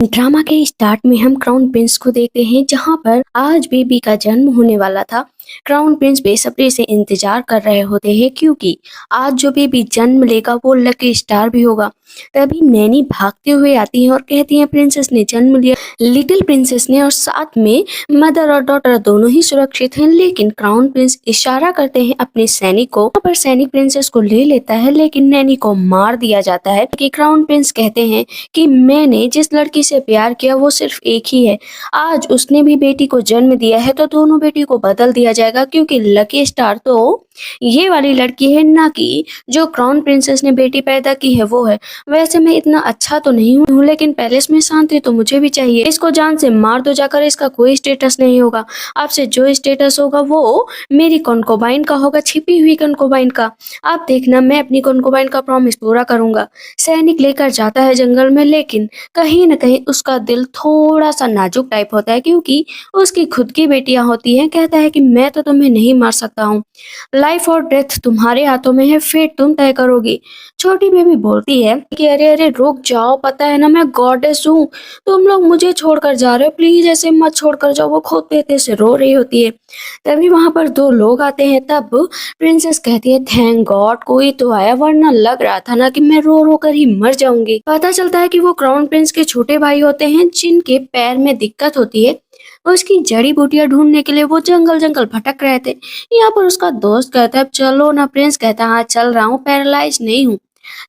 Drama के start में हम क्राउन प्रिंस को देखते हैं जहां पर आज बेबी का जन्म होने वाला था। क्राउन प्रिंस बेसब्री से इंतजार कर रहे होते हैं क्योंकि आज जो बेबी जन्म लेगा वो लकी स्टार भी होगा। तभी नैनी भागते हुए आती है और कहती है प्रिंसेस ने जन्म लिया, लिटिल प्रिंसेस ने, और साथ में मदर और डॉटर दोनों ही सुरक्षित हैं। लेकिन क्राउन प्रिंस इशारा करते हैं अपने सैनिक को, पर सैनिक प्रिंसेस को ले लेता है लेकिन नैनी को मार दिया जाता है कि क्राउन प्रिंस कहते हैं कि मैंने जिस लड़की से प्यार किया वो सिर्फ एक ही है, आज उसने भी बेटी को जन्म दिया है तो दोनों बेटी को बदल दिया जाएगा क्योंकि लकी स्टार तो ये वाली लड़की है, ना कि जो क्राउन प्रिंसेस ने बेटी पैदा की है वो है। वैसे मैं इतना अच्छा तो नहीं हूँ लेकिन पैलेस में शांति तो मुझे भी चाहिए। इसको जान से मार दो जाकर, इसका कोई स्टेटस नहीं होगा। आपसे जो स्टेटस होगा वो मेरी कॉन्कोबाइन का होगा, छिपी हुई कॉन्कोबाइन का। आप देखना मैं अपनी कॉन्कोबाइन का प्रॉमिस पूरा करूंगा। सैनिक लेकर जाता है जंगल में, लेकिन कहीं न कहीं उसका दिल थोड़ा सा नाजुक टाइप होता है क्योंकि उसकी खुद की बेटियां होती हैं। कहता है कि मैं तो तुम्हें नहीं मार सकता हूँ, लाइफ और डेथ तुम्हारे हाथों में है, फेट तुम तय करोगी। छोटी बेबी बोलती है कि अरे अरे रुक जाओ, पता है ना मैं गॉडेस हूँ, तुम लोग मुझे छोड़कर जा रहे हो, प्लीज ऐसे मत छोड़कर जाओ। वो खूब तेजी से रो रही होती है। तभी वहां पर दो लोग आते हैं। तब प्रिंसेस कहती है थैंक गॉड कोई तो आया, वरना लग रहा था ना कि मैं रो रो कर ही मर जाऊंगी। पता चलता है कि वो क्राउन प्रिंस के छोटे भाई होते हैं जिनके पैर में दिक्कत होती है। उसकी जड़ी बूटियां ढूंढने के लिए वो जंगल जंगल भटक रहे थे। यहाँ पर उसका दोस्त कहता है चलो ना। प्रिंस कहता है हाँ चल रहा हूँ, पैरालाइज नहीं हूँ,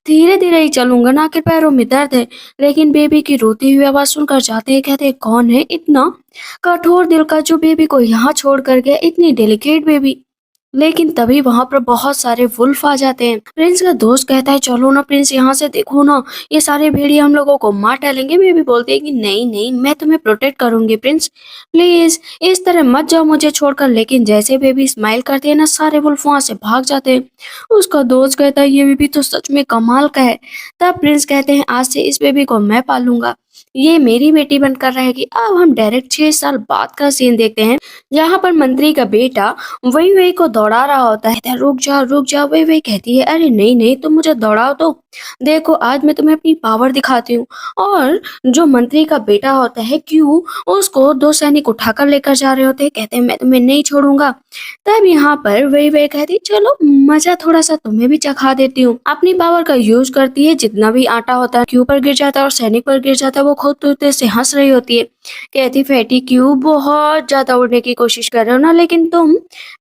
धीरे धीरे ही चलूंगा ना, कि पैरों में दर्द है। लेकिन बेबी की रोती हुई आवाज सुनकर जाते हैं। कहते हैं कौन है इतना कठोर दिल का जो बेबी को यहाँ छोड़ कर गया, इतनी डेलिकेट बेबी। लेकिन तभी वहां पर बहुत सारे वुल्फ आ जाते हैं। प्रिंस का दोस्त कहता है चलो ना प्रिंस, यहाँ से देखो ना, ये सारे भेड़िए हम लोगों को मार डालेंगे। बेबी बोलती है कि नहीं नहीं, मैं तुम्हें प्रोटेक्ट करूंगी प्रिंस, प्लीज इस तरह मत जाओ मुझे छोड़कर। लेकिन जैसे बेबी स्माइल करती है ना, सारे वुल्फ वहां से भाग जाते हैं। उसका दोस्त कहता है ये बेबी तो सच में कमाल का है। तब प्रिंस कहते हैं आज से इस बेबी को मैं पालूंगा, ये मेरी बेटी बनकर रहेगी। अब हम डायरेक्ट 6 साल बाद का सीन देखते हैं जहाँ पर मंत्री का बेटा वही वही को दौड़ा रहा होता है। कहता है, रुक जाओ। वही वही कहती है अरे नहीं नहीं, तुम मुझे दौड़ाओ तो, देखो आज मैं तुम्हें अपनी पावर दिखाती हूँ। और जो मंत्री का बेटा होता है क्यों, उसको दो सैनिक उठाकर लेकर जा रहे होते हैं। कहते हैं मैं तुम्हें नहीं छोड़ूंगा। तब यहाँ पर वही वही कहती है चलो मजा थोड़ा सा तुम्हें भी चखा देती हूँ। अपनी पावर का यूज करती है, जितना भी आटा होता है क्यू पर गिर जाता है और सैनिक पर गिर जाता है। वो खुद तोते से हंस रही होती है। कहती फैटी क्यू बहुत ज्यादा उड़ने की कोशिश कर रहे हो ना, लेकिन तुम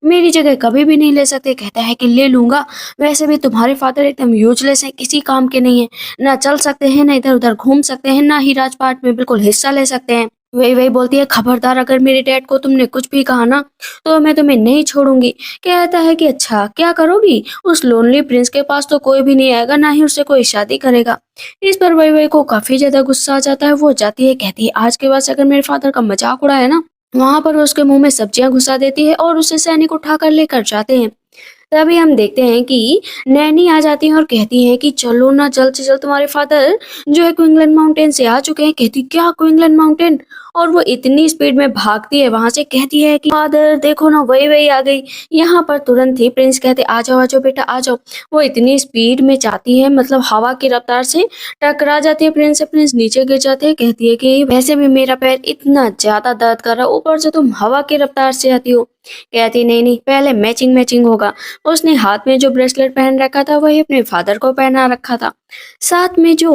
मेरी जगह कभी भी नहीं ले सकते। कहता है कि ले लूंगा, वैसे भी तुम्हारे फादर एकदम यूजलेस है, किसी काम के नहीं है, ना चल सकते हैं ना इधर उधर घूम सकते हैं, ना ही राजपाट में बिल्कुल हिस्सा ले सकते हैं। वही वही बोलती है खबरदार अगर मेरे डैड को तुमने कुछ भी कहा ना तो मैं तुम्हें नहीं छोड़ूंगी। कहता है कि अच्छा क्या करोगी, उस लोनली प्रिंस के पास तो कोई भी नहीं आएगा, ना ही उससे कोई शादी करेगा। इस पर वही वही को काफी ज्यादा गुस्सा आ जाता है। वो जाती है, कहती है आज के बाद से अगर मेरे फादर का मजाक उड़ाया ना, वहां पर वो उसके मुंह में सब्जियां घुसा देती है और उसे सैनिक उठाकर लेकर जाते हैं। तभी हम देखते हैं कि नैनी आ जाती है और कहती है कि चलो ना जल्द से जल्द, तुम्हारे फादर जो है क्विंगलैंड माउंटेन से आ चुके हैं। कहती क्या क्विंगलैंड माउंटेन, और वो इतनी स्पीड में भागती है वहां से। कहती है कि फादर देखो ना वही वही आ गई। यहाँ पर तुरंत ही प्रिंस कहते आ जाओ बेटा आ जाओ। वो इतनी स्पीड में जाती है, मतलब हवा की रफ्तार से टकरा जाती है प्रिंस से। प्रिंस नीचे गिर जाते हैं। कहती है कि वैसे भी मेरा पैर इतना ज्यादा दर्द कर रहा है, ऊपर से तुम हवा की रफ्तार से आती हो। कहती नहीं नहीं, पहले मैचिंग मैचिंग होगा। उसने हाथ में जो ब्रेसलेट पहन रखा था वही अपने फादर को पहना रखा था। साथ में जो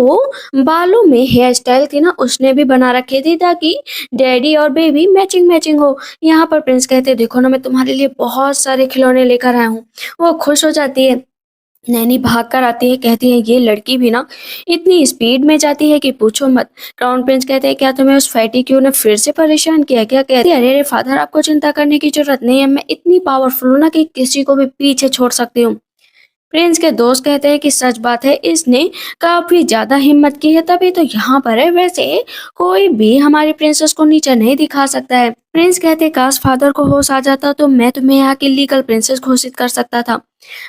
बालों में हेयर स्टाइल थी ना उसने भी बना रखी थी, ताकि डैडी और बेबी मैचिंग मैचिंग हो। यहाँ पर प्रिंस कहते देखो ना मैं तुम्हारे लिए बहुत सारे खिलौने लेकर आया हूँ। वो खुश हो जाती है। नैनी भाग कर आती है। कहती है ये लड़की भी ना इतनी स्पीड में जाती है कि पूछो मत। क्राउन प्रिंस कहते हैं क्या तुम्हें उस फैटी क्यू ने फिर से परेशान किया क्या। कहती है अरे अरे फादर आपको चिंता करने की जरूरत नहीं है, मैं इतनी पावरफुल हूँ ना कि किसी को भी पीछे छोड़ सकती हूँ। प्रिंस के दोस्त कहते हैं कि सच बात है, इसने काफी ज्यादा हिम्मत की है तभी तो यहाँ पर है, वैसे कोई भी हमारी प्रिंसेस को नीचे नहीं दिखा सकता है। प्रिंस कहते काश फादर को होश आ जाता तो मैं तुम्हें यहाँ की लीगल प्रिंसेस घोषित कर सकता था।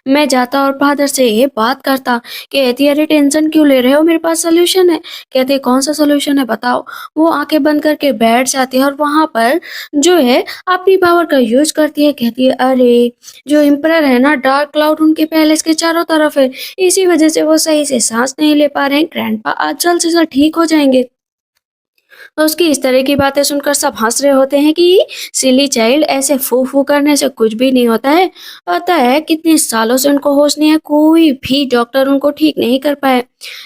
मैं जाता और फादर से ये बात करता। कहती अरे टेंशन क्यों ले रहे हो, मेरे पास सोल्यूशन है। कहते कौन सा सोल्यूशन है बताओ। वो आंखें बंद करके बैठ जाती है और वहां पर जो है अपनी पावर का यूज करती है। कहती है अरे जो एम्परर है ना, डार्क क्लाउड उनके पैलेस के चारों तरफ है, इसी वजह से वो सही से सांस नहीं ले पा रहे हैं। ग्रैंडपा आज जल्द से जल्द ठीक हो जाएंगे। उसकी इस तरह की बातें सुनकर सब हंस रहे होते हैं कि सिली चाइल्ड, ऐसे फू फू करने से कुछ भी नहीं होता है। पता है कितने सालों से उनको होश नहीं है, कोई भी डॉक्टर उनको ठीक नहीं कर पाए।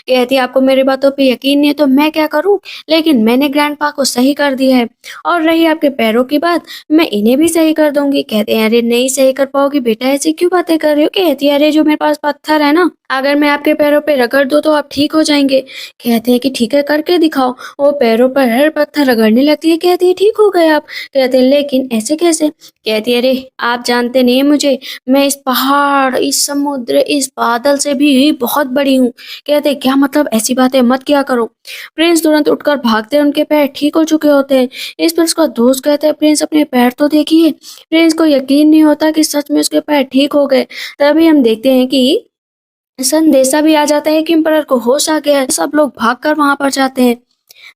कहती है आपको मेरी बातों पे यकीन नहीं है तो मैं क्या करूं, लेकिन मैंने ग्रैंडपा को सही कर दिया है। और रही आपके पैरों की बात, मैं इन्हें भी सही कर दूंगी। कहते हैं अरे नहीं सही कर पाओगी बेटा, ऐसी क्यों बातें कर रही हो। कहती है अरे जो मेरे पास पत्थर है ना, अगर मैं आपके पैरों पे रगड़ दूं तो आप ठीक हो जाएंगे। कहते हैं कि ठीक है करके दिखाओ। वो पैरों पर पत्थर रगड़ने लगती है। कहती है ठीक हो गए आप। कहते हैं लेकिन ऐसे कैसे। कहती है अरे आप जानते नहीं मुझे, मैं इस पहाड़, इस समुद्र, इस बादल से भी बहुत बड़ी हूँ। कहते हैं क्या मतलब, ऐसी बातें मत किया करो। प्रिंस तुरंत उठकर भागते हैं, उनके पैर ठीक हो चुके होते हैं। इस पर उसका दोस्त कहता है प्रिंस अपने पैर तो देखिए। प्रिंस को यकीन नहीं होता कि सच में उसके पैर ठीक हो गए। तभी हम देखते हैं कि संदेशा भी आ जाता है कि एम्परर को होश आ गया है। सब लोग भागकर वहां पर जाते हैं।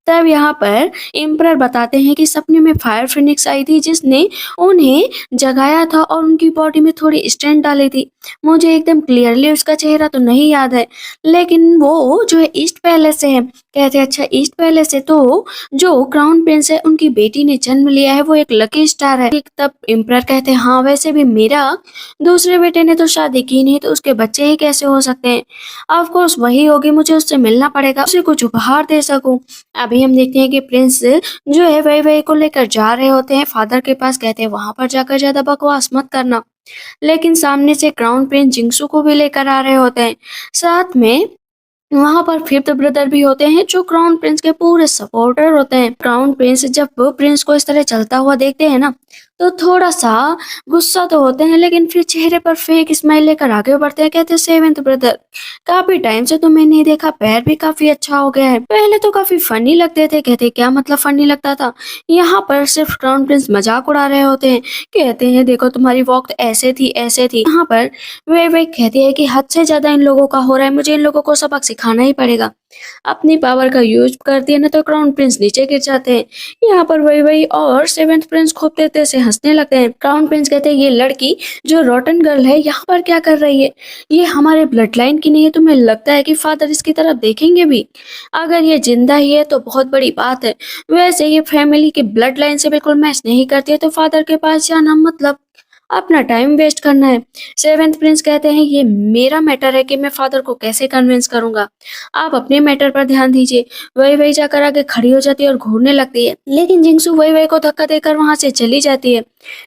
तब यहाँ पर एम्परर बताते हैं कि सपने में फायर फिनिक्स आई थी जिसने उन्हें जगाया था और उनकी बॉडी में थोड़ी स्ट्रेंथ डाली थी। मुझे एकदम क्लियरली उसका चेहरा तो नहीं याद है, लेकिन वो जो है ईस्ट पैलेस से है। कहते हैं अच्छा ईस्ट पैलेस से, तो जो क्राउन प्रिंस है उनकी बेटी ने जन्म लिया है वो एक लकी स्टार है। तब एम्परर कहते हैं हाँ वैसे भी मेरा दूसरे बेटे ने तो शादी की नहीं, तो उसके बच्चे ही कैसे हो सकते हैं। ऑफ कोर्स वही होगी, मुझे उससे मिलना पड़ेगा, उसे कुछ उपहार दे सकूं। अभी हम देखते हैं कि प्रिंस जो है वही वही को लेकर जा रहे होते हैं फादर के पास। कहते हैं वहां पर जाकर ज्यादा बकवास मत करना। लेकिन सामने से क्राउन प्रिंस जिंक्सू को भी लेकर आ रहे होते हैं। साथ में वहां पर फिफ्थ ब्रदर भी होते हैं जो क्राउन प्रिंस के पूरे सपोर्टर होते हैं। क्राउन प्रिंस जब वो प्रिंस को इस तरह चलता हुआ देखते हैं ना, तो थोड़ा सा गुस्सा तो होते हैं, लेकिन फिर चेहरे पर फेक स्माइल लेकर आगे बढ़ते हैं। कहते हैं सेवेंथ ब्रदर, काफी टाइम से तुम्हें नहीं देखा, पैर भी काफी अच्छा हो गया है। पहले तो काफी फनी लगते थे। कहते क्या मतलब फनी लगता था। यहाँ पर सिर्फ क्राउन प्रिंस मजाक उड़ा रहे होते हैं। कहते हैं देखो तुम्हारी वॉक ऐसे थी ऐसे थी। यहाँ पर वे कहते हैं कि हद से ज्यादा इन लोगों का हो रहा है, मुझे इन लोगों को सबक सिखाना ही पड़ेगा। अपनी पावर का यूज कर दिया ना तो क्राउन प्रिंस नीचे गिर जाते हैं। यहाँ पर वही और सेवेंथ प्रिंस खूब तेज से हंसने लगते हैं। क्राउन प्रिंस कहते हैं ये लड़की जो रॉटन गर्ल है यहाँ पर क्या कर रही है, ये हमारे ब्लड लाइन की नहीं है। तुम्हें लगता है कि फादर इसकी तरफ देखेंगे भी? अगर ये जिंदा ही है तो बहुत बड़ी बात है। वैसे ये फैमिली के ब्लड लाइन से बिल्कुल मैच नहीं करती है, तो फादर के पास जाना मतलब अपना टाइम वेस्ट करना है। सेवेंथ प्रिंस कहते हैं ये मेरा मैटर है कि मैं फादर को कैसे कन्विंस करूंगा, आप अपने मैटर पर ध्यान दीजिए। वही जाकर आगे खड़ी हो जाती है और घूरने लगती है, लेकिन जिंक्सू वही को धक्का देकर वहां से चली जाती है।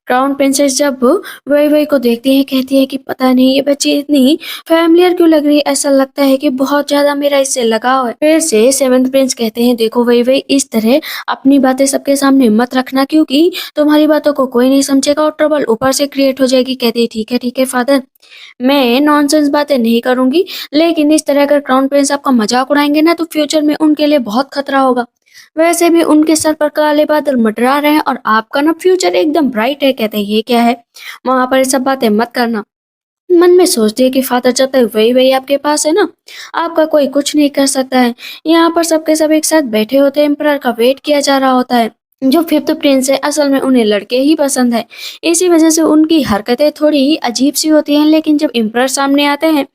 क्राउन प्रिंसेस जब वही को देखती है कहती है कि पता नहीं ये बच्ची इतनी फैमिलियर क्यों लग रही है, ऐसा लगता है कि बहुत ज्यादा मेरा इससे लगाव है। फिर से सेवेंथ प्रिंस कहते हैं देखो वही इस तरह अपनी बातें सबके सामने मत रखना, क्योंकि तुम्हारी बातों को कोई नहीं समझेगा और ट्रबल ऊपर से क्रिएट हो जाएगी। कहती है ठीक है फादर, मैं नॉनसेंस बातें नहीं करूंगी, लेकिन इस तरह अगर क्राउन प्रिंस आपका मजाक उड़ाएंगे ना तो फ्यूचर में उनके लिए बहुत खतरा होगा। वैसे भी उनके सर पर काले बादल मंडरा रहे हैं और आपका ना फ्यूचर एकदम ब्राइट है। कहते हैं ये क्या है, वहां पर ये सब बातें मत करना। मन में सोचती है कि फादर जब तक वही आपके पास है ना, आपका कोई कुछ नहीं कर सकता है। यहाँ पर सबके सब एक साथ बैठे होते हैं, एम्परर का वेट किया जा रहा होता है। जो फिफ्थ प्रिंस है असल में उन्हें लड़के ही पसंद है, इसी वजह से उनकी हरकतें थोड़ी अजीब सी होती हैं। लेकिन जब एम्परर सामने आते हैं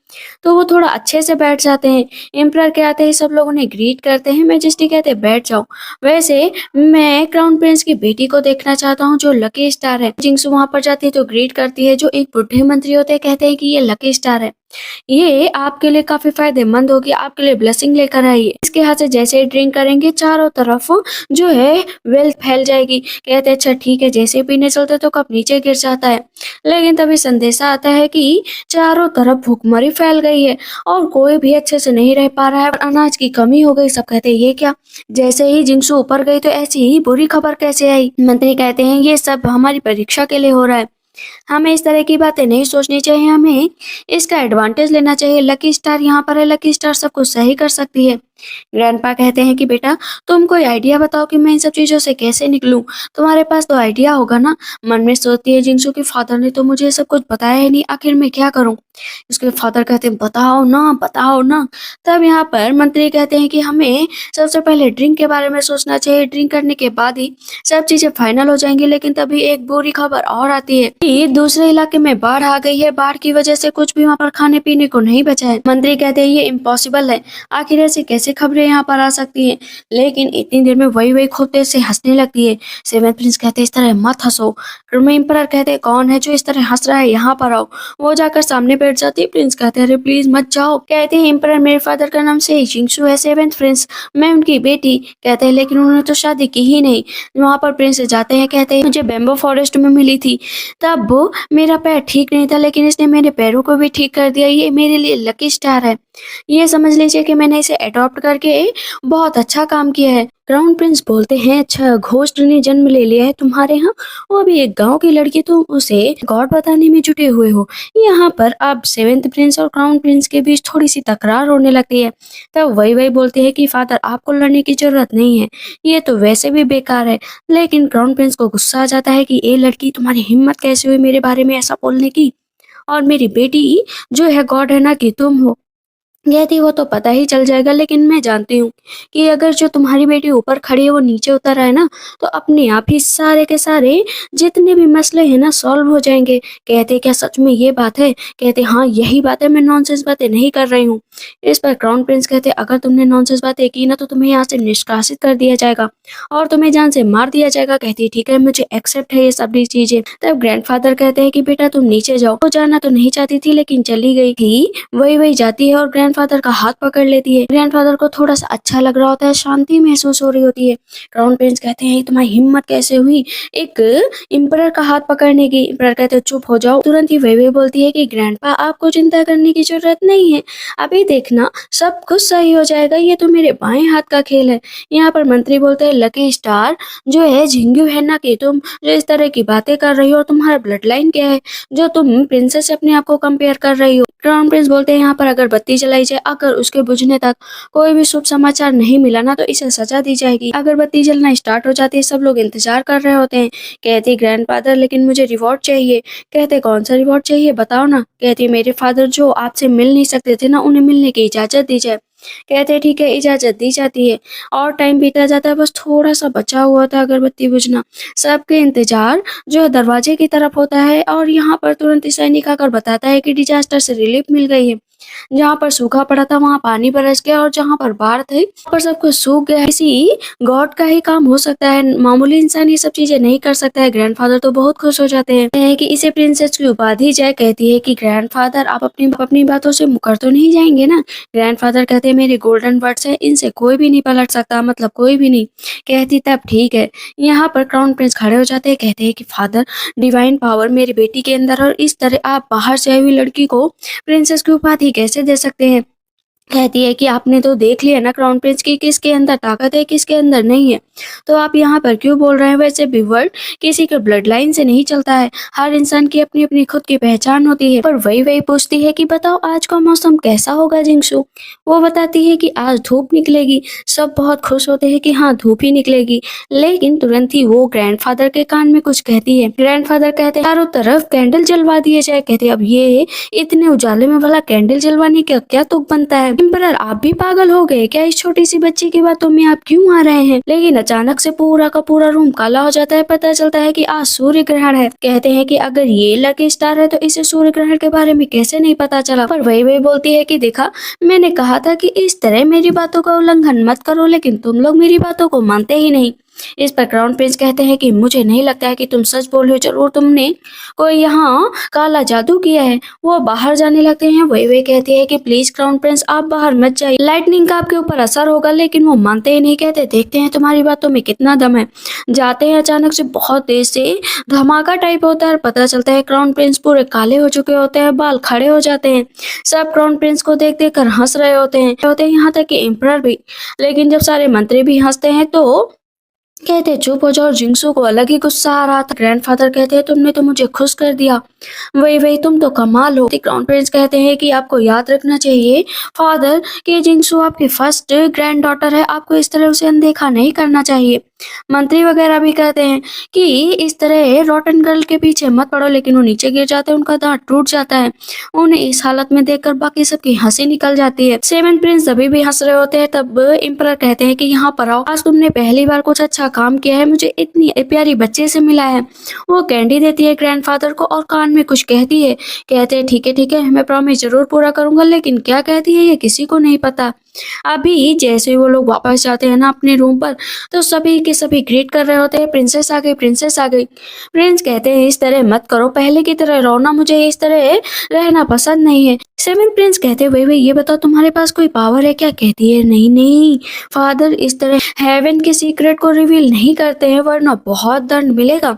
तो वो थोड़ा अच्छे से बैठ जाते हैं। एम्परर के आते ही सब लोग उन्हें ग्रीट करते हैं। मैजेस्टी कहते हैं बैठ जाओ। वैसे मैं क्राउन प्रिंस की बेटी को देखना चाहता हूँ जो लकी स्टार है। जिंक्स वहां पर जाती है तो ग्रीट करती है। जो एक बुढ़े मंत्री होते हैं कहते हैं कि ये लकी स्टार है, ये आपके लिए काफी फायदेमंद होगी, आपके लिए ब्लेसिंग लेकर आई है। इसके हाथ से जैसे ही ड्रिंक करेंगे चारों तरफ जो है वेल्थ फैल जाएगी। कहते हैं अच्छा ठीक है, जैसे ही पीने चलते तो कप नीचे गिर जाता है। लेकिन तभी संदेशा आता है कि चारों तरफ भुखमरी फैल गई है और कोई भी अच्छे से नहीं रह पा रहा है और अनाज की कमी हो गई। सब कहते हैं ये क्या, जैसे ही जिंक्सू ऊपर गई तो ऐसी ही बुरी खबर कैसे आई। मंत्री कहते हैं ये सब हमारी परीक्षा के लिए हो रहा है, हमें इस तरह की बातें नहीं सोचनी चाहिए, हमें इसका एडवांटेज लेना चाहिए। लकी स्टार यहाँ पर है, लकी स्टार सब कुछ सही कर सकती है। ग्रैंडपा कहते हैं कि बेटा तुम कोई आइडिया बताओ कि मैं इन सब चीजों से कैसे निकलूं, तुम्हारे पास तो आइडिया होगा ना। मन में सोचती है जिंक्सू की फादर ने तो मुझे सब कुछ बताया ही नहीं, आखिर मैं क्या करूं। उसके फादर कहते हैं बताओ ना बताओ ना। तब यहाँ पर मंत्री कहते हैं कि हमें सबसे पहले ड्रिंक के बारे में सोचना चाहिए, ड्रिंक करने के बाद ही सब चीजें फाइनल हो जाएंगी। लेकिन तभी एक बुरी खबर और आती है कि दूसरे इलाके में बाढ़ आ गई है, बाढ़ की वजह से कुछ भी वहाँ पर खाने पीने को नहीं बचा है। मंत्री कहते हैं ये इम्पॉसिबल है, आखिर ऐसे कैसे ऐसी खबरें यहाँ पर आ सकती हैं। लेकिन इतनी देर में वही खूब तेज से हंसने लगती है। सेवेंथ प्रिंस कहते हैं इस तरह मत हंसो। एम्परर कहते हैं कौन है जो इस तरह हंस रहा है, यहाँ पर आओ। वो जाकर सामने बैठ जाती है। प्रिंस कहते हैं अरे प्लीज मत जाओ। कहते हैं एम्परर मेरे फादर का नाम से जिंगसू है, सेवेंथ प्रिंस, मैं उनकी बेटी। कहते हैं लेकिन उन्होंने तो शादी की ही नहीं। वहाँ पर प्रिंस जाते हैं, कहते हैं मुझे बैम्बो फॉरेस्ट में मिली थी, तब मेरा पैर ठीक नहीं था लेकिन इसने मेरे पैरों को भी ठीक कर दिया। ये मेरे लिए लकी स्टार है। ये समझ लीजिए कि मैंने इसे अडॉप्ट करके बहुत अच्छा काम किया है। क्राउन प्रिंस बोलते हैं अच्छा घोस्ट ने जन्म ले लिया है तुम्हारे यहाँ, वो भी एक गांव की लड़की, तुम उसे गॉड बताने में जुटे हुए हो। यहाँ पर अब सेवेंथ प्रिंस और क्राउन प्रिंस के बीच थोड़ी सी तकरार होने लगती है। तब वही बोलते हैं कि फादर आपको लड़ने की जरूरत नहीं है, ये तो वैसे भी बेकार है। लेकिन क्राउन प्रिंस को गुस्सा आ जाता है कि ये लड़की तुम्हारी हिम्मत कैसे हुई मेरे बारे में ऐसा बोलने की, और मेरी बेटी जो है गॉड है ना कि तुम हो। कहती वो तो पता ही चल जाएगा, लेकिन मैं जानती हूँ कि अगर जो तुम्हारी बेटी ऊपर खड़ी है वो नीचे उतर आए ना तो अपने आप ही सारे के सारे जितने भी मसले हैं ना सॉल्व हो जाएंगे। कहते क्या सच में ये बात है? कहते हाँ यही बात है, मैं नॉनसेंस बातें नहीं कर रही हूँ। इस पर क्राउन प्रिंस कहते अगर तुमने नॉनसेंस बातें की ना तो तुम्हें यहाँ से निष्कासित कर दिया जाएगा और तुम्हें जान से मार दिया जाएगा। कहती ठीक है मुझे एक्सेप्ट है ये सभी चीजें। तब ग्रैंडफादर कहते हैं कि बेटा तुम नीचे जाओ। वो जाना तो नहीं चाहती थी लेकिन चली गई थी। वही जाती है और ग्रैंडफादर का हाथ पकड़ लेती है। ग्रैंडफादर को थोड़ा सा अच्छा लग रहा होता है, शांति महसूस हो रही होती है। क्राउन प्रिंस कहते हैं तुम्हारी हिम्मत कैसे हुई एक एम्परर का हाथ पकड़ने की? एम्परर कहते चुप हो जाओ। तुरंत ही वही बोलती है कि ग्रैंडपा आपको चिंता करने की जरूरत नहीं है, अभी देखना सब कुछ सही हो जाएगा, ये तो मेरे बाएं हाथ का खेल है। यहाँ पर मंत्री बोलते हैं लकी स्टार जो है झिंगू है ना कि तुम जो इस तरह की बातें कर रही हो, और तुम्हारा ब्लड लाइन क्या है जो तुम प्रिंसेस से अपने आप को कंपेयर कर रही हो। क्राउन प्रिंस बोलते हैं यहाँ पर अगर बत्ती जलाई जाए, अगर उसके बुझने तक कोई भी शुभ समाचार नहीं मिला ना तो इसे सजा दी जाएगी। अगर बत्ती जलना स्टार्ट हो जाती है सब लोग इंतजार कर रहे होते हैं। कहती ग्रैंडफादर लेकिन मुझे रिवॉर्ड चाहिए। कहते कौन सा रिवॉर्ड चाहिए बताओ ना। कहती मेरे फादर जो आपसे मिल नहीं सकते थे ना उन्हें मिलने की इजाजत दी जाए। कहते ठीक है इजाजत दी जाती है। और टाइम बीता जाता है, बस थोड़ा सा बचा हुआ था अगरबत्ती बुझना। सबके इंतजार जो है दरवाजे की तरफ होता है और यहाँ पर तुरंत सैनिक आकर बताता है कि डिजास्टर से रिलीफ मिल गई है। जहाँ पर सूखा पड़ा था वहाँ पानी बरस गया और जहाँ पर बाढ़ थी वहाँ पर सब कुछ सूख गया। किसी गॉड का ही काम हो सकता है, मामूली इंसान ये सब चीजें नहीं कर सकता है। ग्रैंडफादर तो बहुत खुश हो जाते हैं कि इसे प्रिंसेस की उपाधि जाए। कहती है कि ग्रैंडफादर आप अपनी बातों से मुकर तो नहीं जाएंगे ना। ग्रैंडफादर कहते हैं मेरे गोल्डन वर्ड्स है, इनसे कोई भी नहीं पलट सकता, मतलब कोई भी नहीं। कहती तब ठीक है। यहाँ पर क्राउन प्रिंस खड़े हो जाते हैं। कहते हैं कि फादर डिवाइन पावर मेरी बेटी के अंदर, और इस तरह आप बाहर से आई हुई लड़की को प्रिंसेस की उपाधि कैसे दे सकते हैं? कहती है कि आपने तो देख लिया ना क्राउन प्रिंस की किसके अंदर ताकत है किसके अंदर नहीं है, तो आप यहाँ पर क्यों बोल रहे हैं? वैसे भी वर्ल्ड किसी के ब्लड लाइन से नहीं चलता है, हर इंसान की अपनी अपनी खुद की पहचान होती है। पर वही पूछती है कि बताओ आज का मौसम कैसा होगा जिंगसू? वो बताती है कि आज धूप निकलेगी। सब बहुत खुश होते हैं कि हाँ धूप ही निकलेगी। लेकिन तुरंत ही वो ग्रैंडफादर के कान में कुछ कहती है। ग्रैंडफादर कहते हैं चारों तरफ कैंडल जलवा दिए जाए। कहते अब ये इतने उजाले में भला कैंडल जलवाने का क्या तुक बनता है? एम्परर आप भी पागल हो गए क्या? इस छोटी सी बच्ची की बातों में आप क्यों आ रहे हैं? लेकिन अचानक से पूरा का पूरा रूम काला हो जाता है। पता चलता है कि आज सूर्य ग्रहण है। कहते हैं कि अगर ये लकी स्टार है तो इसे सूर्य ग्रहण के बारे में कैसे नहीं पता चला? पर वही बोलती है कि देखा मैंने कहा था कि इस तरह मेरी बातों का उल्लंघन मत करो, लेकिन तुम लोग मेरी बातों को मानते ही नहीं। इस पर क्राउन प्रिंस कहते हैं कि मुझे नहीं लगता है कि तुम सच बोल रहे हो, जरूर तुमने कोई यहाँ काला जादू किया है। वो बाहर जाने लगते हैं। वही कहती है कि प्लीज क्राउन प्रिंस आप बाहर मत जाइए, लाइटनिंग का आपके ऊपर असर होगा। लेकिन वो मानते ही नहीं। कहते देखते हैं तुम्हारी बातों में कितना दम है। जाते हैं, अचानक से बहुत तेज से धमाका टाइप होता है। पता चलता है क्राउन प्रिंस पूरे काले हो चुके होते हैं, बाल खड़े हो जाते हैं। सब क्राउन प्रिंस को देख कर हंस रहे होते हैं यहाँ तक कि एम्परर भी। लेकिन जब सारे मंत्री भी हंसते हैं तो कहते चुप हो जाओ। जिंगसू को अलग ही गुस्सा आ रहा था। ग्रैंडफादर कहते हैं तुमने तो मुझे खुश कर दिया, वही तुम तो कमाल हो। क्राउन प्रिंस कहते हैं कि आपको याद रखना चाहिए फादर कि जिंगसू आपकी फर्स्ट ग्रैंड डॉटर है, आपको इस तरह उसे अनदेखा नहीं करना चाहिए। मंत्री वगैरह भी कहते हैं कि इस तरह रॉटन गर्ल के पीछे मत पड़ो, लेकिन वो नीचे गिर जाते हैं, उनका दांत टूट जाता है। उन्हें इस हालत में देखकर बाकी सबकी हंसी निकल जाती है। सेवन प्रिंस अभी भी हंस रहे होते हैं। तब एम्परर कहते हैं कि यहाँ पर आओ, आज तुमने पहली बार कुछ अच्छा काम किया है, मुझे इतनी प्यारी बच्चे से मिला है। वो कैंडी देती है ग्रैंडफादर को और कान में कुछ कहती है। कहते हैं ठीक है मैं प्रॉमिस जरूर पूरा करूंगा, लेकिन क्या कहती है ये किसी को नहीं पता। अभी जैसे वो लोग वापस जाते हैं ना अपने रूम पर, तो सभी के सभी ग्रीट कर रहे होते हैं, प्रिंसेस आ गई, प्रिंसेस आ गई। प्रिंस कहते हैं इस तरह मत करो, पहले की तरह रहो ना, मुझे इस तरह रहना पसंद नहीं है। सेवन प्रिंस कहते हैं वही ये बताओ तुम्हारे पास कोई पावर है क्या? कहती है नहीं नहीं फादर, इस तरह हेवन के सीक्रेट को रिवील नहीं करते हैं वरना बहुत दंड मिलेगा।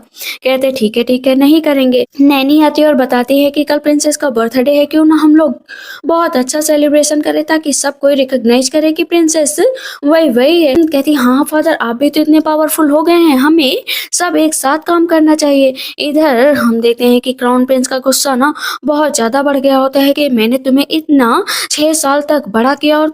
कहते ठीक है नहीं करेंगे। नैनी आती है और बताती है कि कल प्रिंसेस का बर्थडे है, क्यों ना हम लोग बहुत अच्छा सेलिब्रेशन करें ताकि सब कोई रिकॉग्नाइज करे कि प्रिंसेस वही है। कहती हाँ फादर, आप भी तो इतने पावरफुल हो गए हैं, हमें सब एक साथ काम करना चाहिए। इधर हम देखते हैं कि क्राउन प्रिंस का गुस्सा ना बहुत ज्यादा बढ़ गया होता है कि मैंने तुम्हें इतना 6 साल तक बड़ा किया और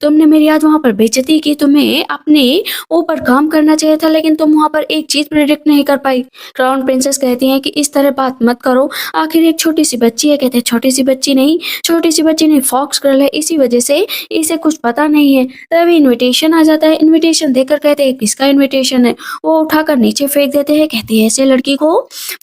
तुमने मेरी आज वहां पर बेइज्जती की। तुम्हें अपने ऊपर काम करना चाहिए था, लेकिन तुम वहां पर एक चीज प्रेडिक्ट नहीं कर पाई। क्राउन प्रिंसेस कहती हैं कि इस तरह बात मत करो, आखिर एक छोटी सी बच्ची है। कहते हैं छोटी सी बच्ची नहीं फॉक्स गर्ल है, इसी वजह से इसे कुछ पता नहीं है। तभी इनविटेशन आ जाता है। इनविटेशन देखकर कहते हैं किसका इनविटेशन है? वो उठाकर नीचे फेंक देते हैं। कहते हैं ऐसे लड़की को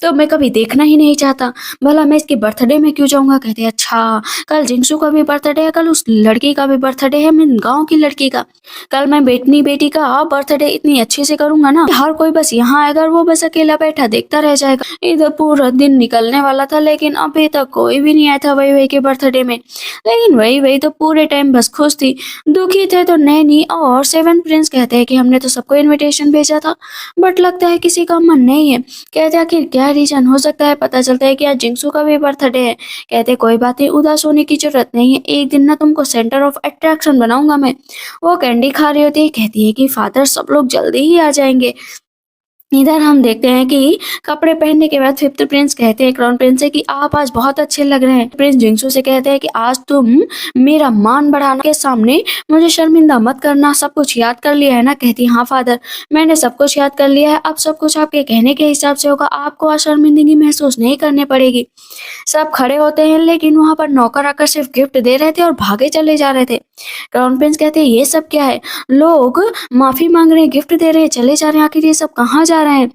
तो मैं कभी देखना ही नहीं चाहता, भला मैं इसके बर्थडे में क्यों जाऊंगा? कहते हैं अच्छा, कल जिंगसू का भी बर्थडे है, कल उस लड़की का भी बर्थडे है, मैं गांव की लड़की का। कल मैं बेटनी बेटी का बर्थडे इतनी अच्छे से करूंगा ना, हर कोई बस यहाँ आएगा और वो बस अकेला बैठा देखता रह जाएगा। इधर पूरा दिन निकलने वाला था, लेकिन अभी तक कोई भी नहीं आया था वही के बर्थडे में। लेकिन वही तो पूरे टाइम बस खुश थी। दुखी थे तो नैनी और सेवन प्रिंस कहते हैं कि हमने तो सबको इनविटेशन भेजा था, बट लगता है किसी का मन नहीं है। कहते हैं आखिर क्या रीजन हो सकता है? पता चलता है कि आज जिंगसू का भी बर्थडे है। कहते कोई बात नहीं, उदास होने की जरूरत नहीं है, एक दिन ना तुमको सेंटर ऑफ अट्रैक्शन बनाऊंगा मैं। वो कैंडी खा रही होती है। कहती है कि फादर सब लोग जल्दी ही आ जाएंगे। इधर हम देखते हैं कि कपड़े पहनने के बाद फिफ्थ प्रिंस कहते हैं क्राउन प्रिंस से कि आप आज बहुत अच्छे लग रहे हैं। प्रिंस जिंगसू से कहते हैं कि आज तुम मेरा मान बढ़ाने के सामने मुझे शर्मिंदा मत करना, सब कुछ याद कर लिया है ना? कहती हाँ फादर, मैंने सब कुछ याद कर लिया है, अब सब कुछ आपके कहने के हिसाब से होगा, आपको आज शर्मिंदगी महसूस नहीं करनी पड़ेगी। सब खड़े होते हैं, लेकिन वहां पर नौकर आकर सिर्फ गिफ्ट दे रहे थे और भागे चले जा रहे थे। क्राउन प्रिंस कहते हैं ये सब क्या है? लोग माफी मांग रहे हैं, गिफ्ट दे रहे हैं, चले जा रहे हैं, आखिर ये सब कहाँ जा रहे हैं?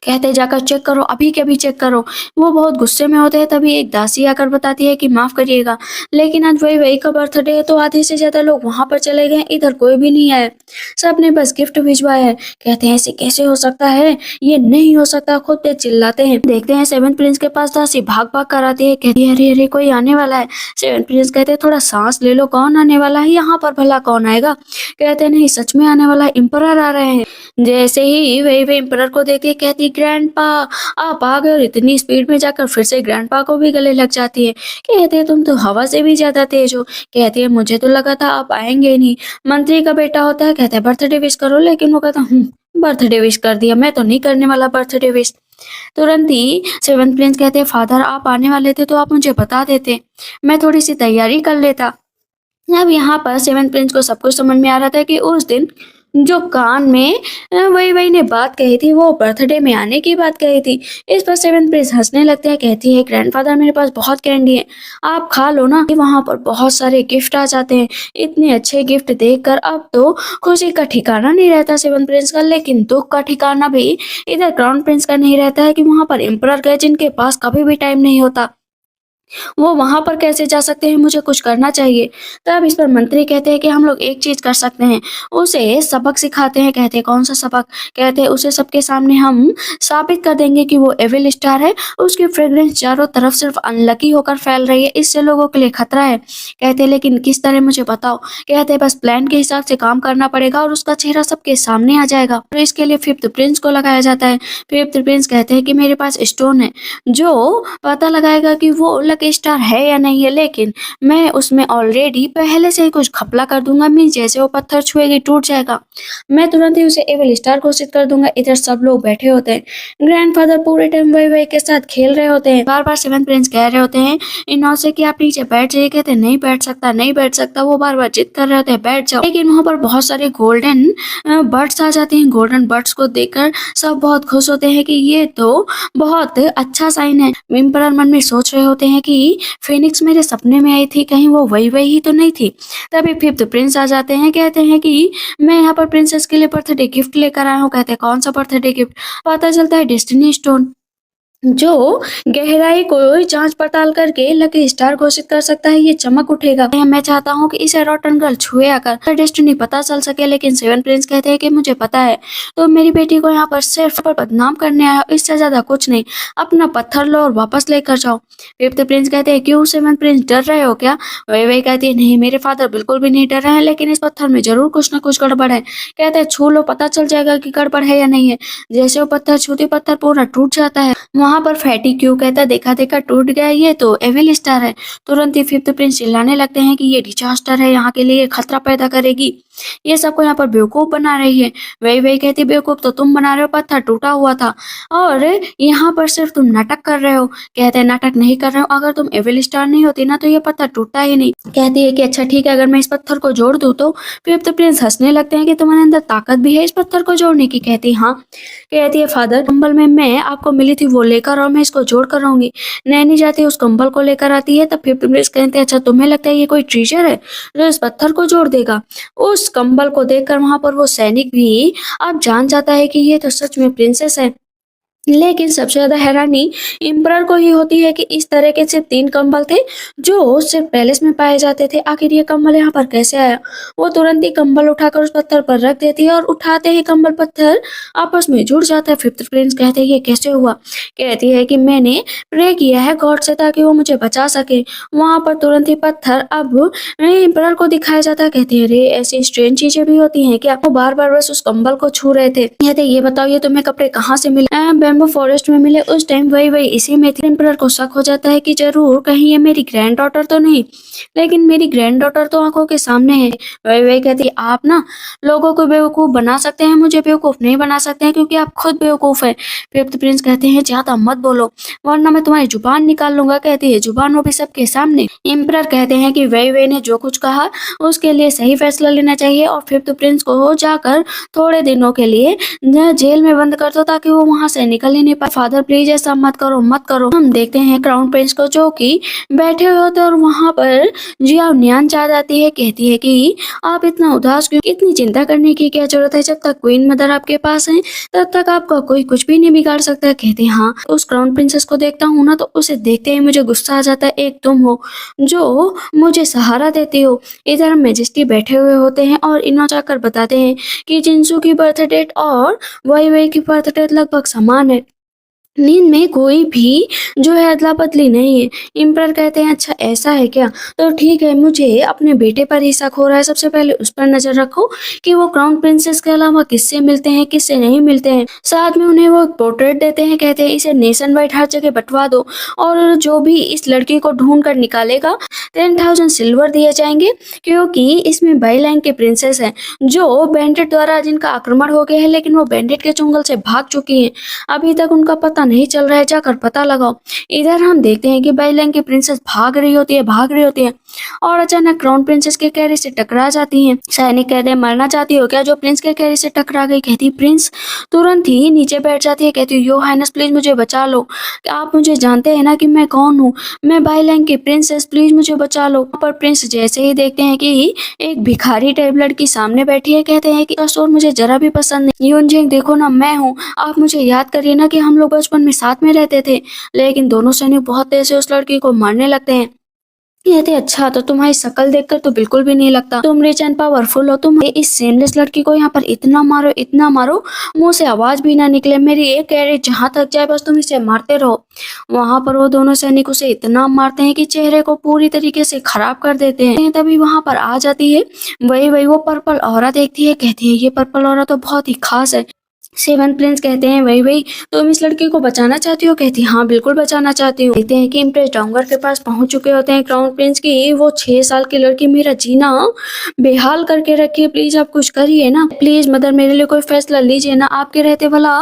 कहते जाकर चेक करो, अभी के अभी चेक करो। वो बहुत गुस्से में होते हैं। तभी एक दासी आकर बताती है कि माफ करिएगा, लेकिन आज वही का बर्थडे है, तो आधे से ज्यादा लोग वहां पर चले गए, इधर कोई भी नहीं आया, सबने बस गिफ्ट भिजवाया है। कहते हैं ऐसे कैसे हो सकता है, ये नहीं हो सकता, खुद पे चिल्लाते हैं। देखते हैं सेवन प्रिंस के पास दासी भाग भाग कर आती है। कहती है अरे कोई आने वाला है। सेवन प्रिंस कहते हैं थोड़ा सांस ले लो, कौन आने वाला है? यहाँ पर भला कौन आएगा? कहते हैं नहीं, सच में आने वाला है, एम्परर आ रहे हैं। जैसे ही वही एम्परर को देखे कहती ग्रैंडपा आप आ गए, और इतनी स्पीड में जाकर फिर से ग्रैंडपा को भी गले लग जाती है। कहते हैं तुम तो हवा से भी ज्यादा तेज हो। कहती है मुझे तो लगा था आप आएंगे ही नहीं, मंत्री का बेटा होता है। कहता है बर्थडे विश करो, लेकिन वो कहता बर्थडे विश कर दिया, मैं तो नहीं करने वाला बर्थडे विश। तुरंत ही सेवन प्रिंस कहते हैं फादर आप आने वाले थे तो आप मुझे बता देते, मैं थोड़ी सी तैयारी कर लेता। अब यहाँ पर सेवन प्रिंस को सब कुछ समझ में आ रहा था कि उस दिन जो कान में वही ने बात कही थी, वो बर्थडे में आने की बात कही थी। इस पर सेवन प्रिंस हंसने लगते हैं। कहती है ग्रैंडफादर मेरे पास बहुत कैंडी है, आप खा लो ना। वहां पर बहुत सारे गिफ्ट आ जाते हैं। इतने अच्छे गिफ्ट देखकर अब तो खुशी का ठिकाना नहीं रहता सेवन प्रिंस का, लेकिन दुख का ठिकाना भी इधर क्राउन प्रिंस का नहीं रहता है कि वहां पर एम्परर गए जिनके पास कभी भी टाइम नहीं होता, वो वहां पर कैसे जा सकते हैं? मुझे कुछ करना चाहिए। तब इस पर मंत्री कहते हैं कि हम लोग एक चीज कर सकते हैं, उसे सबक सिखाते हैं। कहते हैं कौन सा सबक? कहते हैं उसे सबके सामने हम साबित कर देंगे कि वो एविल स्टार है, उसकी फ्रेग्रेंस चारों तरफ सिर्फ अनलकी होकर फैल रही है, इससे लोगों के लिए खतरा है। कहते हैं लेकिन किस तरह, मुझे बताओ। कहते हैं बस प्लान के हिसाब से काम करना पड़ेगा और उसका चेहरा सबके सामने आ जाएगा, और इसके लिए फिफ्थ प्रिंस को लगाया जाता है। फिफ्थ प्रिंस कहते हैं कि मेरे पास स्टोन है जो पता लगाएगा कि वो लकी स्टार है या नहीं है, लेकिन मैं उसमें ऑलरेडी पहले से ही कुछ घपला कर दूंगा। मैं जैसे वो पत्थर छुएगी टूट जाएगा, मैं तुरंत ही उसे एविल स्टार घोषित कर दूंगा। इधर सब लोग बैठे होते हैं, ग्रैंडफादर पूरे टाइम वही के साथ खेल रहे होते हैं। बार बार सेवन प्रिंस कह रहे होते हैं इनों से कि आप नीचे बैठ जाइए। कहते हैं नहीं बैठ सकता, नहीं बैठ सकता। वो बार बार जिद कर रहे होते हैं बैठ जाओ, लेकिन वहां पर बहुत सारे गोल्डन बर्ड्स आ जाते हैं। गोल्डन बर्ड्स को देखकर सब बहुत खुश होते हैं कि ये तो बहुत अच्छा साइन है। एम्परर मन में सोच रहे होते हैं कि फिनिक्स मेरे सपने में आई थी, कहीं वो वही ही तो नहीं थी। तभी फिफ्थ प्रिंस आ जाते हैं। कहते हैं कि मैं यहाँ पर प्रिंसेस के लिए बर्थडे गिफ्ट लेकर आया हूँ। कहते हैं कौन सा बर्थडे गिफ्ट? पता चलता है डेस्टिनी स्टोन। जो गहराई को जांच पड़ताल करके लकी स्टार घोषित कर सकता है, ये चमक उठेगा। मैं चाहता हूँ कि इसे रॉटन गर्ल छुए आकर डेस्टिनी पता चल सके, लेकिन सेवन प्रिंस कहते हैं कि मुझे पता है, तो मेरी बेटी को यहाँ पर सिर्फ पर बदनाम करने आया, इससे ज्यादा कुछ नहीं। अपना पत्थर लो और वापस लेकर जाओ। फिफ्थ प्रिंस कहते हैं, क्यों सेवन प्रिंस, डर रहे हो क्या? वही कहती है, नहीं मेरे फादर बिल्कुल भी नहीं डर रहे हैं, लेकिन इस पत्थर में जरूर कुछ न कुछ गड़बड़ है। कहते हैं, छू लो, पता चल जाएगा कि गड़बड़ है या नहीं है। जैसे वो पत्थर छूते पत्थर पूरा टूट जाता है। वहां पर फैटी क्यों कहता है, देखा देखा टूट गया, ये तो एविल स्टार है। तुरंत ही फिफ्थ प्रिंस चिल्लाने लगते हैं कि ये डिजास्टर है, यहाँ के लिए खतरा पैदा करेगी, ये सबको यहाँ पर बेवकूफ बना रही है। वही कहती, बेवकूफ तो तुम बना रहे हो, पत्थर टूटा हुआ था और यहाँ पर सिर्फ तुम नाटक कर रहे हो। कहते हैं, नाटक नहीं कर रहे हो, अगर तुम एविल स्टार नहीं होती ना तो ये पत्थर टूटता ही नहीं। कहती है कि अच्छा ठीक है, अगर मैं इस पत्थर को जोड़ दूं तो? फिफ्थ प्रिंस हंसने लगते हैं कि तुम्हारे अंदर ताकत भी है इस पत्थर को जोड़ने की? कहती हाँ। कहती है, फादर कंबल में मैं आपको मिली थी वो लेकर और मैं इसको जोड़ कर रहूंगी। नैनी जाती है उस कंबल को लेकर आती है, तब फिफ्थ प्रिंस कहते हैं, अच्छा तुम्हें लगता है ये कोई ट्रीजर है जो इस पत्थर को जोड़ देगा? उस कंबल को देखकर वहां पर वो सैनिक भी अब जान जाता है कि ये तो सच में प्रिंसेस है। लेकिन सबसे ज्यादा हैरानी इम्परर को ही होती है कि इस तरह के सिर्फ 3 कंबल थे जो सिर्फ पैलेस में पाए जाते थे, आखिर ये कंबल यहाँ पर कैसे आया? वो तुरंत ही कंबल उठाकर उस पत्थर पर रख देती है और उठाते ही कंबल पत्थर आपस में जुड़ जाता है। फिफ्थ प्रिंस कहते हैं, ये कैसे हुआ? कहती है कि मैंने प्रे किया है गॉड से ताकि वो मुझे बचा सके। वहां पर तुरंत ही पत्थर अब इम्परर को दिखाया जाता है। कहते हैं, अरे ऐसी स्ट्रेंज चीजें भी होती हैं क्या? वो बार बार बस उस कंबल को छू रहे थे। कहते, ये बताओ ये तुम्हें कपड़े कहाँ से मिले? बैम्बू फॉरेस्ट में मिले। उस टाइम वही इसी में थी। एम्परर को शक हो जाता है कि जरूर कहीं ये मेरी ग्रैंड डॉटर तो नहीं, लेकिन मेरी ग्रैंड डॉटर तो आंखों के सामने है। वही कहती है, आप ना लोगों को बेवकूफ बना सकते हैं, मुझे बेवकूफ नहीं बना सकते हैं क्योंकि आप खुद बेवकूफ है। फिफ्थ प्रिंस कहते हैं, ज्यादा मत बोलो वरना मैं तुम्हारी जुबान निकाल लूंगा। कहती है, जुबान वो भी सबके सामने। एम्परर कहते हैं कि वही ने जो कुछ कहा उसके लिए सही फैसला लेना चाहिए और फिफ्थ प्रिंस को जाकर थोड़े दिनों के लिए जेल में बंद कर दो ताकि वो वहां से निकल ही नहीं पाए। फादर प्लीज ऐसा मत करो मत करो। हम देखते हैं क्राउन प्रिंस को जो कि बैठे हुए होते हैं और वहां पर जिया न्यान चाह जाती है। कहती है कि आप इतना उदास क्यों, इतनी चिंता करने की क्या जरूरत है? जब तक क्वीन मदर आपके पास है तब तक आपका कोई कुछ भी नहीं बिगाड़ सकता। कहते हैं, हाँ। उस क्राउन प्रिंसेस को देखता हूँ ना तो उसे देखते ही मुझे गुस्सा आ जाता है। एक तुम हो जो मुझे सहारा देती हो। इधर मेजेस्टी बैठे हुए होते हैं और इन्हों जाकर बताते हैं कि जिंसू की बर्थ डेट और वही की बर्थ डेट लगभग समान है। नींद में कोई भी जो है अदला बदली नहीं है। इम्परर कहते हैं, अच्छा ऐसा है क्या? तो ठीक है, मुझे अपने बेटे पर ही शक हो रहा है, सबसे पहले उस पर नजर रखो कि वो क्राउन प्रिंसेस के अलावा किससे मिलते हैं किससे नहीं मिलते हैं। साथ में उन्हें वो पोर्ट्रेट देते हैं। कहते हैं, इसे नेशन वाइड हर जगह बंटवा दो और जो भी इस लड़की को ढूंढ कर निकालेगा 10,000 सिल्वर दिए जाएंगे, क्योंकि इसमें बाईलैंग के प्रिंसेस हैं जो बैंडेट द्वारा जिनका आक्रमण हो गया है, लेकिन वो बैंडेट के चुंगल से भाग चुकी हैं। अभी तक उनका पता नहीं चल रहा है, जाकर पता लगाओ। इधर हम देखते हैं कि बाईलैंग की प्रिंसेस भाग रही होती है और अचानक क्राउन प्रिंसेस के कैरी से टकरा जाती हैं। सैनिक कहते हैं, मरना चाहती हो क्या जो प्रिंस के कैरी से टकरा गई? कहती, प्रिंस तुरंत ही नीचे बैठ जाती है। कहती, यो हाइनेस प्लीज मुझे बचा लो, आप मुझे जानते हैं ना कि मैं कौन हूँ, मैं बाईलैंग की प्रिंसेस, प्लीज मुझे बचा लो। पर प्रिंस जैसे ही देखते हैं कि एक भिखारी टाइप लड़की सामने बैठी है, कहते हैं कि कसौर मुझे जरा भी पसंद नहीं। यूनजेंग देखो ना, मैं हूँ, आप मुझे याद करिए ना कि हम लोग बचपन में साथ में रहते थे। लेकिन दोनों सैनिक बहुत तेज से उस लड़की को मारने लगते हैं। कहते, अच्छा तो तुम्हारी शक्ल देखकर तो बिल्कुल भी नहीं लगता तुम रिच एंड पावरफुल हो। तुम इस सेमलेस लड़की को यहाँ पर इतना मारो मुंह से आवाज भी ना निकले, मेरी एक कैरेट जहां तक जाए बस तुम इसे मारते रहो। वहां पर वो दोनों सैनिक उसे इतना मारते हैं कि चेहरे को पूरी तरीके से खराब कर देते हैं। तभी वहां पर आ जाती है वही वो पर्पल औरत देखती है। कहती है, ये पर्पल औरत तो बहुत ही खास है। सेवन प्रिंस कहते हैं, वही तुम इस लड़की को बचाना चाहती हो? कहती, हाँ बिल्कुल बचाना चाहती हूँ। कहते हैं कि इम्प्रेस डोंगर के पास पहुंच चुके होते हैं क्राउन प्रिंस की वो 6 साल की लड़की मेरा जीना बेहाल करके रखी है, प्लीज आप कुछ करिए ना, प्लीज मदर मेरे लिए कोई फैसला लीजिए ना, आपके रहते भला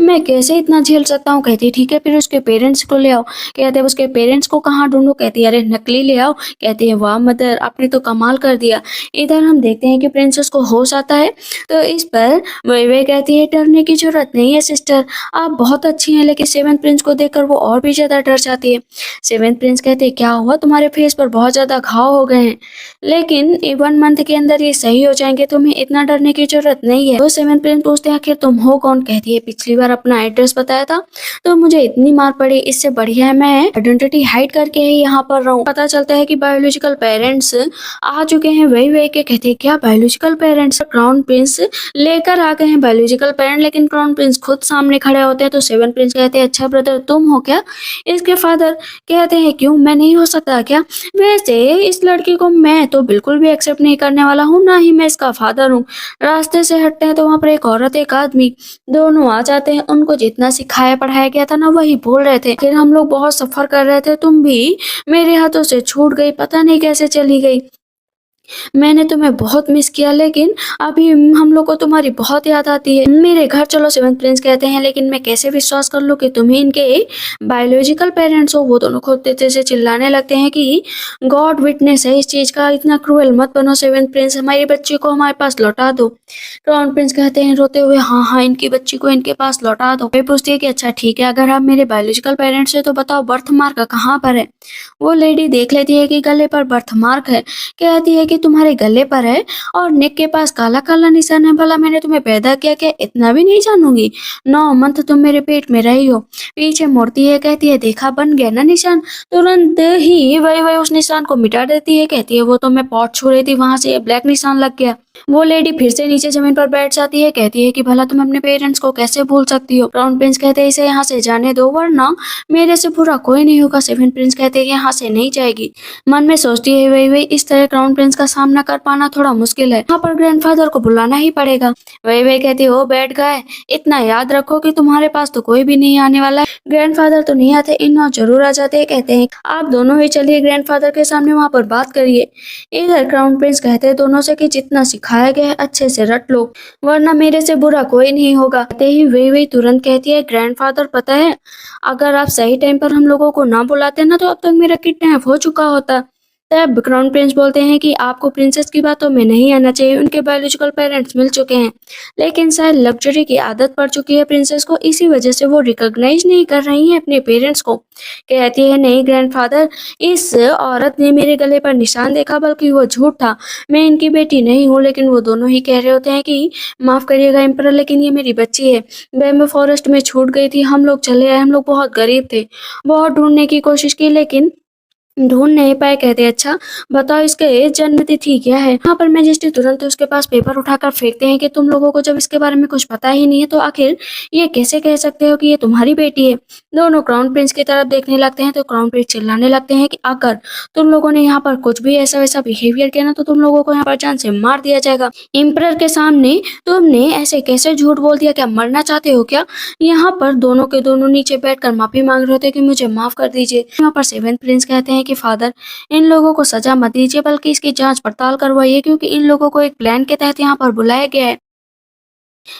मैं कैसे इतना झेल सकता हूँ। कहती, ठीक है फिर उसके पेरेंट्स को ले आओ। कहते, उसके पेरेंट्स को कहाँ ढूंढूं? कहती, अरे नकली ले आओ। कहती है, वाह मदर आपने तो कमाल कर दिया। इधर हम देखते हैं कि प्रिंसेस को होश आता है तो इस पर वही कहती है, डर डरने की जरूरत नहीं है सिस्टर, आप बहुत अच्छी हैं। लेकिन सेवेंथ प्रिंस को देखकर वो और भी ज्यादा डर जाती है। सेवेंथ प्रिंस कहते हैं क्या हुआ, तुम्हारे फेस पर बहुत ज्यादा घाव हो गए हैं, लेकिन 1 मंथ के अंदर ये सही हो जाएंगे, तुम्हें इतना डरने की जरूरत नहीं है। तो सेवेंथ प्रिंस पूछते हैं आखिर तुम हो कौन। कहती है पिछली बार अपना एड्रेस बताया था तो मुझे इतनी मार पड़ी, इससे बढ़िया है मैं आइडेंटिटी हाइड करके ही यहाँ पर रहूं। पता चलता है कि बायोलॉजिकल पेरेंट्स आ चुके हैं। वही वही के कहते हैं क्या बायोलॉजिकल पेरेंट्स। क्राउन प्रिंस लेकर आ गए हैं बायोलॉजिकल पेरेंट, लेकिन क्राउन प्रिंस खुद सामने खड़े होते हैं। तो सेवन प्रिंस कहते हैं अच्छा ब्रदर तुम हो क्या। इसके फादर कहते हैं क्यों, मैं नहीं हो सकता क्या। वैसे इस लड़की को मैं तो बिल्कुल भी एक्सेप्ट नहीं करने वाला हूँ, ना ही मैं इसका फादर हूँ। रास्ते से हटते हैं तो वहाँ पर एक औरत एक आदमी दोनों आ जाते हैं। उनको जितना सिखाया पढ़ाया गया था ना वही बोल रहे थे, फिर हम लोग बहुत सफर कर रहे थे, तुम भी मेरे हाथों से छूट गई, पता नहीं कैसे चली गई। मैंने तुम्हें बहुत मिस किया, लेकिन अभी हम लोग को तुम्हारी बहुत याद आती है। मेरे घर चलो। सेवंथ प्रिंस कहते हैं लेकिन मैं कैसे विश्वास कर लूं कि तुम ही इनके बायोलॉजिकल पेरेंट्स हो। वो दोनों खुद तेजी से चिल्लाने लगते हैं कि गॉड विटनेस है इस चीज का, इतना क्रूएल मत बनो सेवंथ प्रिंस, हमारी बच्ची को हमारे पास लौटा दो। क्राउन प्रिंस कहते हैं रोते हुए हाँ हाँ इनकी बच्ची को इनके पास लौटा दो। वे पूछती है कि अच्छा ठीक है, अगर आप मेरे बायोलॉजिकल पेरेंट्स है तो बताओ बर्थ मार्क कहाँ पर है। वो लेडी देख लेती है कि गले पर बर्थ मार्क है, कहती है कि तुम्हारे गले पर है और नेक के पास काला काला निशान है। भला मैंने तुम्हें पैदा किया क्या, इतना भी नहीं जानूंगी। 9 मंथ तुम मेरे पेट में रही हो। पीछे मुड़ती है, कहती है देखा बन गया ना निशान। तुरंत ही वही उस निशान को मिटा देती है, कहती है वो तो मैं पॉट छू रही थी वहां से ब्लैक निशान लग गया। वो लेडी फिर से नीचे जमीन पर बैठ जाती है, कहती है कि भला तुम अपने पेरेंट्स को कैसे भूल सकती हो। क्राउन प्रिंस कहते हैं इसे यहाँ से जाने दो वरना मेरे से बुरा कोई नहीं होगा। सेवन प्रिंस कहते हैं यहाँ से नहीं जाएगी। मन में सोचती है वही इस तरह क्राउन प्रिंस का सामना कर पाना थोड़ा मुश्किल है, यहाँ पर ग्रैंडफादर को बुलाना ही पड़ेगा। वही कहती हो बैठ गए, इतना याद रखो कि तुम्हारे पास तो कोई भी नहीं आने वाला है। ग्रैंडफादर तो नहीं आते, इन जरूर आ जाते हैं। कहते हैं आप दोनों ही चलिए ग्रैंडफादर के सामने वहां पर बात करिए। इधर क्राउन प्रिंस कहते हैं दोनों से कि जितना सिखाया गया है अच्छे से रट लो वरना मेरे से बुरा कोई नहीं होगा। कहते ही वही तुरंत कहती है ग्रैंडफादर पता है अगर आप सही टाइम पर हम लोगों को ना बुलाते ना तो अब तक मेरा किडनैप हो चुका होता। तब क्राउन प्रिंस बोलते हैं कि आपको प्रिंसेस की बातों में नहीं आना चाहिए, उनके बायोलॉजिकल पेरेंट्स मिल चुके हैं, लेकिन शायद लग्जरी की आदत पड़ चुकी है प्रिंसेस को, इसी वजह से वो रिकॉग्नाइज नहीं कर रही है अपने पेरेंट्स को। कहती है नहीं ग्रैंडफादर, इस औरत ने मेरे गले पर निशान देखा बल्कि वो झूठ था, मैं इनकी बेटी नहीं हूँ। लेकिन वो दोनों ही कह रहे होते हैं कि माफ करिएगा एम्परर, लेकिन ये मेरी बच्ची है, बैम्बू फॉरेस्ट में छूट गई थी, हम लोग चले आए, हम लोग बहुत गरीब थे, बहुत ढूंढने की कोशिश की लेकिन ढूंढ नहीं पाए। कहते अच्छा बताओ इसके जन्म तिथि क्या है। यहाँ पर मैजिस्ट्रेट तुरंत उसके पास पेपर उठाकर फेंकते हैं कि तुम लोगों को जब इसके बारे में कुछ पता ही नहीं है तो आखिर ये कैसे कह सकते हो कि ये तुम्हारी बेटी है। दोनों क्राउन प्रिंस की तरफ देखने लगते हैं तो क्राउन प्रिंस चिल्लाने लगते हैं कि अगर तुम लोगों ने यहाँ पर कुछ भी ऐसा वैसा बिहेवियर किया ना तो तुम लोगों को यहाँ पर जान से मार दिया जाएगा। एम्परर के सामने तुमने ऐसे कैसे झूठ बोल दिया, क्या मरना चाहते हो क्या। यहाँ पर दोनों के दोनों नीचे बैठकर माफी मांग रहे होते कि मुझे माफ कर दीजिए। यहाँ पर सेवेंथ प्रिंस कहते हैं कि फादर इन लोगों को सजा मत दीजिए बल्कि इसकी जांच पड़ताल करवाइए, क्योंकि इन लोगों को एक प्लान के तहत यहाँ पर बुलाया गया है।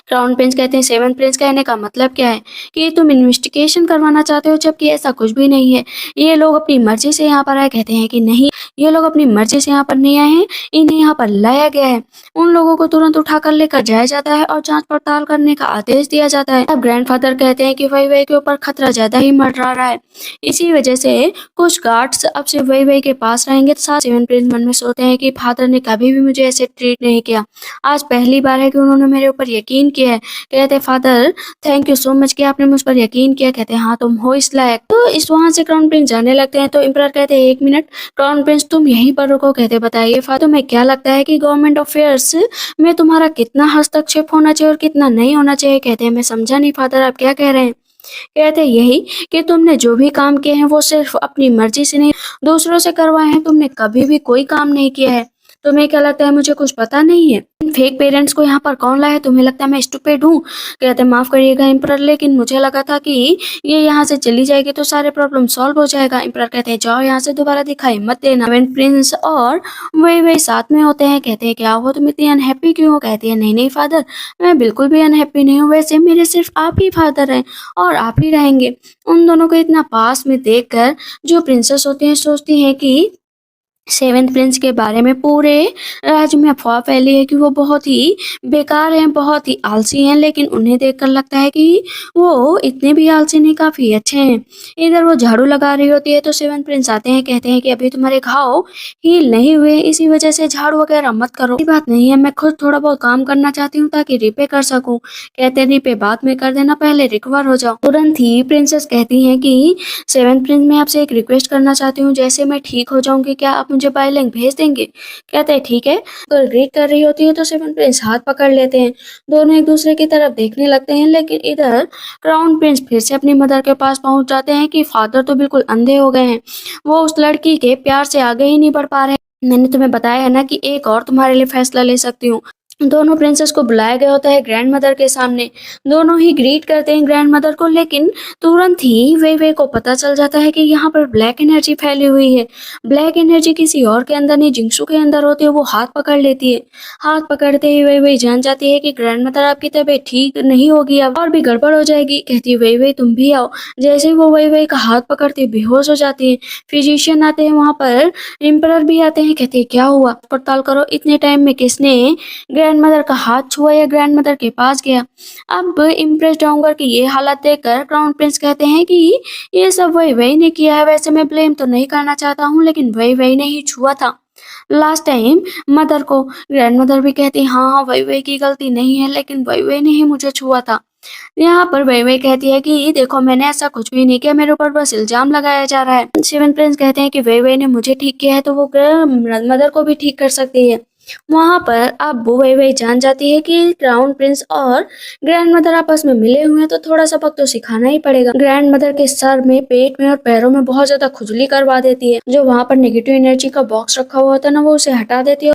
क्राउन प्रिंस कहते हैं सेवन प्रिंस कहने का मतलब क्या है कि तुम इन्वेस्टिगेशन करवाना चाहते हो, जबकि ऐसा कुछ भी नहीं है। ये लोग अपनी मर्जी से यहाँ पर आए। कहते हैं कि नहीं, ये लोग अपनी मर्जी से यहाँ पर नहीं आए हैं, इन्हें यहाँ पर लाया गया है। उन लोगों को तुरंत उठाकर लेकर जाया जाता है और जांच पड़ताल करने का आदेश दिया जाता है। अब ग्रैंडफादर कहते हैं कि वही के ऊपर खतरा ज्यादा ही मंडरा रहा है, इसी वजह से कुछ गार्ड्स अब से वही के पास रहेंगे। साथ सेवन प्रिंस मन में सोचते हैं कि फादर ने कभी भी मुझे ऐसे ट्रीट नहीं किया, आज पहली बार है कि उन्होंने मेरे ऊपर यकीन किया है। कहते father thank you so much कि आपने मुझ पर यकीन किया। कहते हाँ तुम हो इस लायक। तो इस वहां से क्राउन प्रिंस जाने लगते हैं तो एम्परर कहते हैं 1 मिनट क्राउन प्रिंस तुम यहीं पर रुको। कहते बताइए फादर तुम्हें क्या लगता है कि गवर्नमेंट अफेयर्स में तुम्हारा कितना हस्तक्षेप होना चाहिए और कितना नहीं होना चाहिए। कहते हैं मैं समझा नहीं फादर आप क्या कह रहे हैं। कहते यही कि तुमने जो भी काम किए हैं वो सिर्फ अपनी मर्जी से नहीं दूसरों से करवाए हैं, तुमने कभी भी कोई काम नहीं किया है। तुम्हें क्या लगता है मुझे कुछ पता नहीं है। फेक पेरेंट्स को यहाँ पर कौन लाया, तुम्हें लगता है मैं स्टूपिड हूँ। कहते माफ करिएगा एम्परर, लेकिन मुझे लगा था कि ये यहाँ से चली जाएगी तो सारे प्रॉब्लम सॉल्व हो जाएगा। एम्परर कहते हैं जाओ यहाँ से, दोबारा दिखाई मत देना। सेवन प्रिंस और वही साथ में होते हैं। कहते हैं क्या हो तुम इतनी अनहैप्पी क्यों हो। कहती है नहीं फादर मैं बिल्कुल भी अनहैप्पी नहीं हूँ, वैसे मेरे सिर्फ आप ही फादर हैं और आप ही रहेंगे। उन दोनों को इतना पास में देखकर जो प्रिंसेस होती हैं सोचती हैं कि सेवेंथ प्रिंस के बारे में पूरे राज्य में अफवाह फैली है कि वो बहुत ही बेकार हैं, बहुत ही आलसी हैं, लेकिन उन्हें देखकर लगता है कि वो इतने भी आलसी नहीं, काफी अच्छे हैं। इधर वो झाड़ू लगा रही होती है तो सेवेंथ प्रिंस आते हैं, कहते हैं कि अभी तुम्हारे घाव हील नहीं हुए, इसी वजह से झाड़ू वगैरह मत करो। ऐसी बात नहीं है, मैं खुद थोड़ा बहुत काम करना चाहती हूँ ताकि रिपे कर सकूं। कहते हैं रिपे बाद में कर देना, पहले रिकवर हो जाओ। तुरंत ही प्रिंसेस कहती हैं कि सेवेंथ प्रिंस मैं आपसे एक रिक्वेस्ट करना चाहती हूँ, जैसे मैं ठीक हो जाऊंगी क्या आप मुझे बाय लिंक भेज देंगे। कहते हैं ठीक है। तो एग्री कर रही होती है तो सेवेंथ प्रिंस हाथ पकड़ लेते हैं, दोनों एक दूसरे की तरफ देखने लगते हैं। लेकिन इधर क्राउन प्रिंस फिर से अपनी मदर के पास पहुंच जाते हैं कि फादर तो बिल्कुल अंधे हो गए हैं, वो उस लड़की के प्यार से आगे ही नहीं बढ़ पा रहे। मैंने तुम्हें बताया है ना कि एक और तुम्हारे लिए फैसला ले सकती हूँ। दोनों प्रिंसेस को बुलाया गया होता है ग्रैंड मदर के सामने, दोनों ही ग्रीट करते हैं ग्रैंड मदर को। लेकिन तुरंत ही वे को पता चल जाता है कि यहाँ पर ब्लैक एनर्जी फैली हुई है। ब्लैक एनर्जी किसी और के अंदर नहीं, जिंक्सू के अंदर होती है। वो हाथ पकड़ लेती है, हाथ पकड़ते ही वे जान जाती है कि ग्रैंड मदर आपकी तबीयत ठीक नहीं होगी, अब और भी गड़बड़ हो जाएगी। कहती है वे तुम भी आओ। जैसे ही वो वे का हाथ पकड़ती बेहोश हो जाती है। फिजिशियन आते हैं वहां पर, एम्परर भी आते हैं, कहते हैं क्या हुआ, पड़ताल करो, इतने टाइम में किसने ग्रैंड मदर का हाथ छुआ या ग्रैंड मदर के पास गया। अब इम्प्रेस्ड होंगर की ये हालत देखकर क्राउन प्रिंस कहते हैं कि ये सब वही ने किया है। वैसे मैं ब्लेम तो नहीं करना चाहता हूँ, लेकिन वही ने ही छुआ था लास्ट टाइम मदर को। ग्रैंड मदर भी कहती है हाँ वही की गलती नहीं है, लेकिन वही ने ही मुझे छुआ था। यहाँ पर वही कहती है कि देखो मैंने ऐसा कुछ भी नहीं किया, मेरे ऊपर बस इल्जाम लगाया जा रहा है। सेवन प्रिंस कहते हैं कि वही ने मुझे ठीक किया है तो वो मदर को भी ठीक कर सकती है। वहां पर अब वही जान जाती है कि क्राउन प्रिंस और ग्रैंड मदर आपस में मिले हुए हैं, तो थोड़ा सबक तो सिखाना ही पड़ेगा। ग्रैंड मदर के सर में, पेट में और पैरों में बहुत ज्यादा खुजली करवा देती है। जो वहां पर नेगेटिव एनर्जी का बॉक्स रखा हुआ होता है ना, वो उसे हटा देती है।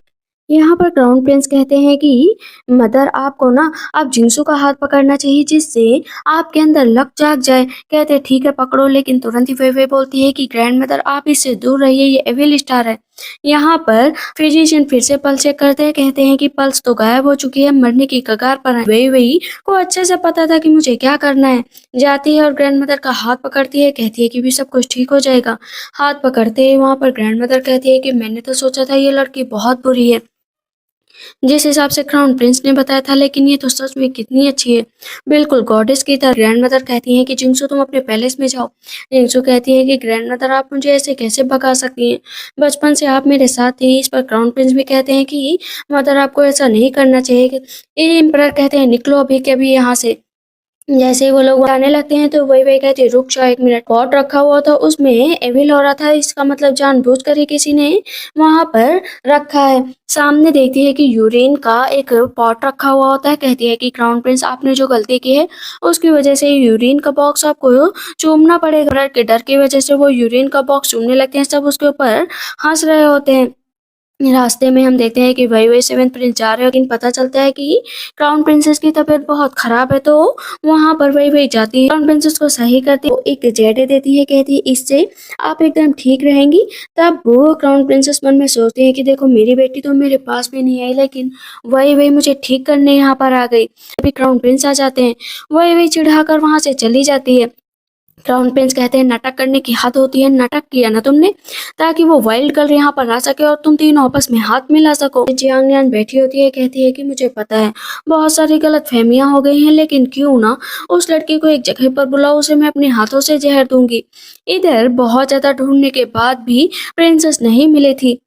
यहाँ पर क्राउन प्रिंस कहते हैं कि मदर आपको ना अब जिंसू का हाथ पकड़ना चाहिए, जिससे आपके अंदर लक जाग जाए। कहते हैं ठीक है पकड़ो, लेकिन तुरंत ही वे बोलती है कि ग्रैंड मदर आप इससे दूर रहिए, ये एविल स्टार है। यहाँ पर फिजिशियन फिर से पल्स चेक करते हैं, कहते हैं कि पल्स तो गायब हो चुकी है, मरने की कगार पर है। वही को अच्छे से पता था कि मुझे क्या करना है। जाती है और ग्रैंड मदर का हाथ पकड़ती है, कहती है कि भी सब कुछ ठीक हो जाएगा। हाथ पकड़ते ही वहां पर ग्रैंड मदर कहती है कि मैंने तो सोचा था ये लड़की बहुत बुरी है, जिस हिसाब से क्राउन प्रिंस ने बताया था, लेकिन ये तो सच में कितनी अच्छी है, बिल्कुल गॉडेस की तरह। ग्रैंड मदर कहती हैं कि जिंसू तुम अपने पैलेस में जाओ। जिंसू कहती है कि ग्रैंड मदर आप मुझे ऐसे कैसे भगा सकती हैं, बचपन से आप मेरे साथ थी। इस पर क्राउन प्रिंस भी कहते हैं कि मदर आपको ऐसा नहीं करना चाहिए। ये एम्परर कहते हैं निकलो अभी के अभी यहाँ से। जैसे ही वो लोग आने लगते हैं तो वही कहती है रुक जाओ एक मिनट, पॉट रखा हुआ था उसमें एविल हो रहा था, इसका मतलब जानबूझकर ही किसी ने वहां पर रखा है। सामने देखती है कि यूरिन का एक पॉट रखा हुआ होता है। कहती है कि क्राउन प्रिंस आपने जो गलती की है उसकी वजह से यूरिन का बॉक्स आपको चूमना पड़ेगा। डर की वजह से वो यूरिन का बॉक्स चूमने लगते हैं, सब उसके ऊपर हंस रहे होते हैं। रास्ते में हम देखते हैं कि वही सेवेंथ प्रिंस जा रहे हो, लेकिन पता चलता है कि क्राउन प्रिंसेस की तबीयत बहुत खराब है, तो वहां पर वही जाती है, क्राउन प्रिंसेस को सही करती है, वो एक जेडे देती है, कहती है इससे आप एकदम ठीक रहेंगी। तब वो क्राउन प्रिंसेस मन में सोचती है कि देखो मेरी बेटी तो मेरे पास भी नहीं आई, लेकिन वही मुझे ठीक करने यहाँ पर आ गई। अभी क्राउन प्रिंस आ जाते हैं, वही चिढ़ाकर वहां से चली जाती है। क्राउन प्रिंस कहते हैं नाटक करने की हद होती है, नाटक किया ना तुमने ताकि वो वाइल्ड गर्ल यहाँ पर आ सके और तुम तीनों आपस में हाथ मिला सको। जियांग यान बैठी होती है, कहती है कि मुझे पता है बहुत सारी गलत फहमियां हो गई हैं, लेकिन क्यों ना उस लड़की को एक जगह पर बुलाओ, उसे मैं अपने हाथों से जहर दूंगी। इधर बहुत ज्यादा ढूंढने के बाद भी प्रिंसेस नहीं मिली थी।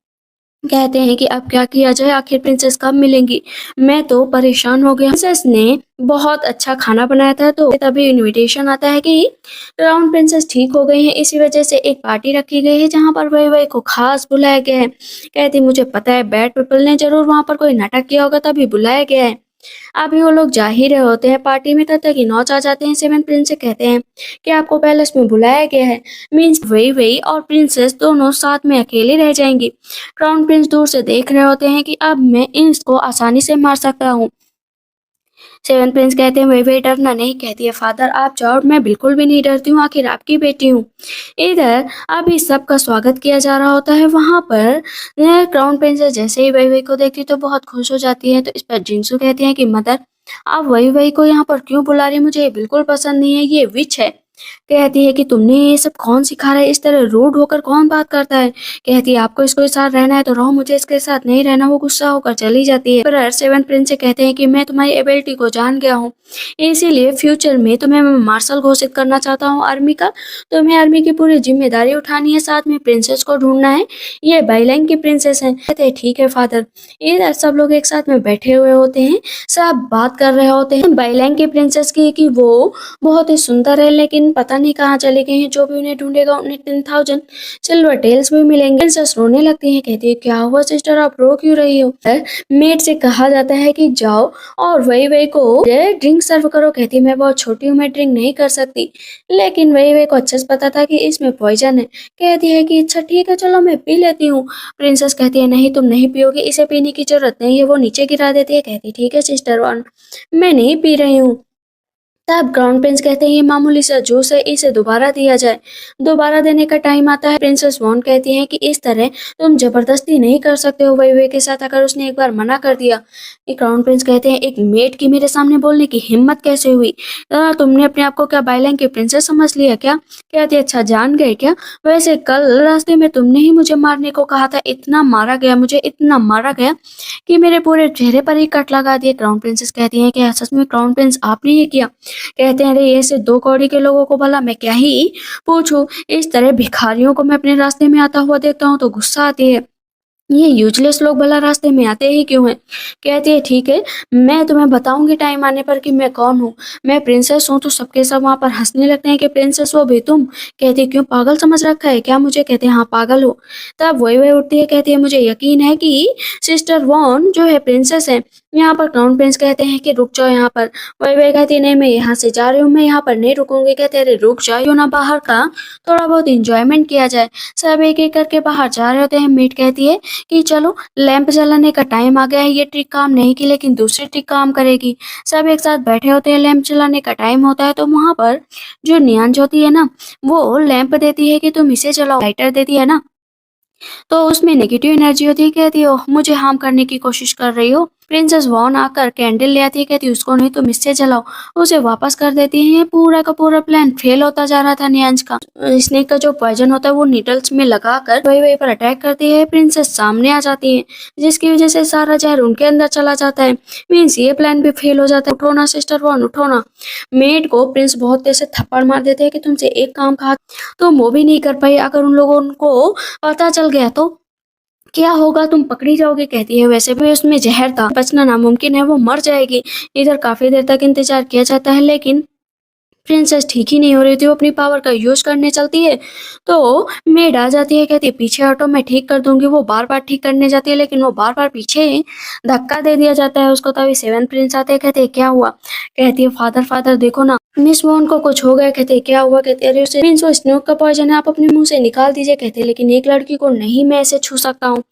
कहते हैं कि अब क्या किया जाए, आखिर प्रिंसेस कब मिलेंगी, मैं तो परेशान हो गया। प्रिंसेस ने बहुत अच्छा खाना बनाया था, तो तभी इनविटेशन आता है कि क्राउन प्रिंसेस ठीक हो गई है, इसी वजह से एक पार्टी रखी गई है जहां पर वही को खास बुलाया गया है। कहती मुझे पता है बैड पीपल ने जरूर वहां पर कोई नाटक किया होगा तभी बुलाया गया है। अभी वो लोग जा ही रहे होते हैं पार्टी में, तब तक नौच आ जाते हैं। सेवन प्रिंस से कहते हैं कि आपको पैलेस में बुलाया गया है। मीन्स वही और प्रिंसेस दोनों साथ में अकेले रह जाएंगी। क्राउन प्रिंस दूर से देख रहे होते हैं कि अब मैं इसको आसानी से मार सकता हूँ। सेवन प्रिंस कहते हैं वही डरना नहीं। कहती है फादर आप जाओ, मैं बिल्कुल भी नहीं डरती हूँ, आखिर आपकी बेटी हूँ। इधर अभी सबका स्वागत किया जा रहा होता है। वहां पर क्राउन प्रिंसेस जैसे ही वही को देखती है तो बहुत खुश हो जाती है। तो इस पर जिंसू कहती है कि मदर आप वही को यहाँ पर क्यों बुला रही है, मुझे ये बिल्कुल पसंद नहीं है, ये विच है। कहती है कि तुमने ये सब कौन सिखा रहा है, इस तरह रूड होकर कौन बात करता है। कहती है आपको इसके साथ रहना है तो रहो, मुझे इसके साथ नहीं रहना। वो गुस्सा होकर चली जाती है। पर सेवन प्रिंस से कहते हैं कि मैं तुम्हारी एबिलिटी को जान गया हूँ, इसीलिए फ्यूचर में तुम्हें मैं मार्शल घोषित करना चाहता हूँ आर्मी का। तुम्हें आर्मी की पूरी जिम्मेदारी उठानी है, साथ में प्रिंसेस को ढूंढना है। ये बाइलैंग की प्रिंसेस है। कहते हैं ठीक है फादर। इधर सब लोग एक साथ में बैठे हुए होते हैं, सब बात कर रहे होते हैं बाइलैंग की प्रिंसेस की कि वो बहुत ही सुंदर है, लेकिन पता नहीं कहाँ चले गए हैं। जो भी उन्हें ढूंढेगा उन्हें 10,000 सिल्वर टेल्स भी मिलेंगे। प्रिंसेस रोने लगती है। कहती है क्या हुआ सिस्टर, आप रो क्यों रही हो। मेड से कहा जाता है कि जाओ और वही वही को ड्रिंक सर्व करो। कहती है मैं बहुत छोटी हूँ, मैं ड्रिंक नहीं कर सकती। लेकिन वही वही को अच्छे से पता था कि इसमें पॉइजन है। कहती है कि अच्छा ठीक है चलो मैं पी लेती हूँ। प्रिंसेस कहती है नहीं तुम नहीं पियोगे, इसे पीने की जरूरत नहीं है। वो नीचे गिरा देती है। कहती ठीक है सिस्टर वन, मैं नहीं पी रही हूँ। तब क्राउन प्रिंस कहते हैं ये मामूली सा जूस है, इसे दोबारा दिया जाए। दोबारा देने का टाइम आता है। प्रिंसेस वॉन कहती हैं कि इस तरह तुम जबरदस्ती नहीं कर सकते हो वही वे के साथ, अगर उसने एक बार मना कर दिया। ये क्राउन प्रिंस कहते हैं एक मेड की मेरे सामने बोलने की हिम्मत कैसे हुई। तुमने अपने आप को क्या बाइलैंग की प्रिंसेस समझ लिया क्या। कहती अच्छा जान गए क्या। वैसे कल रास्ते में तुमने ही मुझे मारने को कहा था, इतना मारा गया मुझे, इतना मारा गया कि मेरे पूरे चेहरे पर ही कट लगा दिए। क्राउन प्रिंसेस कहती हैं कि सच में क्राउन प्रिंस आपने ये किया। कहते हैं अरे ऐसे दो कौड़ी के लोगों को भला मैं क्या ही पूछूं। इस तरह भिखारियों को मैं अपने रास्ते में आता हुआ देखता हूँ तो गुस्सा आती है। ये यूजलेस लोग भला रास्ते में आते ही क्यों हैं। कहती है ठीक है मैं तुम्हें बताऊंगी टाइम आने पर कि मैं कौन हूँ। मैं प्रिंसेस हूँ। तो सबके सब वहां पर हंसने लगते हैं कि प्रिंसेस हो भी तुम। कहती है क्यों पागल समझ रखा है क्या मुझे। कहते हैं हाँ पागल हो। तब वही उठती है। कहती है मुझे यकीन है कि सिस्टर वॉन जो है प्रिंसेस है। यहाँ पर क्राउन प्रिंस कहते हैं कि रुक जाओ यहाँ पर। वही कहती है नहीं मैं यहाँ से जा रही हूँ, मैं यहाँ पर नहीं रुकूंगी। कहते हैं अरे रुक जाओ ना, बाहर का थोड़ा बहुत इंजॉयमेंट किया जाए। सब एक एक करके बाहर जा रहे होते हैं। मीट कहती है कि चलो लैंप जलाने का टाइम आ गया है। ये ट्रिक काम नहीं की लेकिन दूसरी ट्रिक काम करेगी। सब एक साथ बैठे होते हैं, लैंप जलाने का टाइम होता है तो वहां पर जो नियान ज्योति है ना वो लैंप देती है कि तुम इसे जलाओ। लाइटर देती है ना तो उसमें नेगेटिव एनर्जी होती है। कहती हो मुझे हार्म करने की कोशिश कर रही हो। प्रिंसेस वॉन आकर कैंडल ले आती है। कहती उसको नहीं तुम इससे जलाओ। उसे वापस कर देती है। ये पूरा का पूरा प्लान फेल होता जा रहा था नियांश का। स्नेक का जो पॉइजन होता है वो नीडल्स में लगाकर वही वही पर अटैक करती है। प्रिंसेस सामने आ जाती है जिसकी वजह से सारा जहर उनके अंदर चला जाता है। मीन्स ये प्लान भी फेल हो जाता है। उठो ना सिस्टर वॉन उठो ना। मेड को प्रिंस बहुत तेज से थप्पड़ मार देते हैं कि तुमसे एक काम कहा तुम वो भी नहीं कर पाई। अगर उन लोगों को पता चल गया तो क्या होगा, तुम पकड़ी जाओगे। कहती है वैसे भी उसमें जहर था, बचना नामुमकिन है, वो मर जाएगी। इधर काफी देर तक इंतजार किया जाता है लेकिन प्रिंसेस ठीक ही नहीं हो रही थी। वो अपनी पावर का यूज करने चलती है तो मेड आ जाती है। कहती है पीछे हटो मैं ठीक कर दूंगी। वो बार बार ठीक करने जाती है लेकिन वो बार बार पीछे धक्का दे दिया जाता है उसको। तभी सेवन प्रिंस आते हैं। कहते हैं क्या हुआ। कहती है फादर फादर देखो ना मिस वॉन को कुछ हो गया। कहते हैं क्या हुआ। कहते हैं अरे उसे प्रिंस वो स्नोक का पॉइजन है, आप अपने मुंह से निकाल दीजिए। कहते हैं लेकिन एक लड़की को नहीं मैं ऐसे छू सकता हूँ।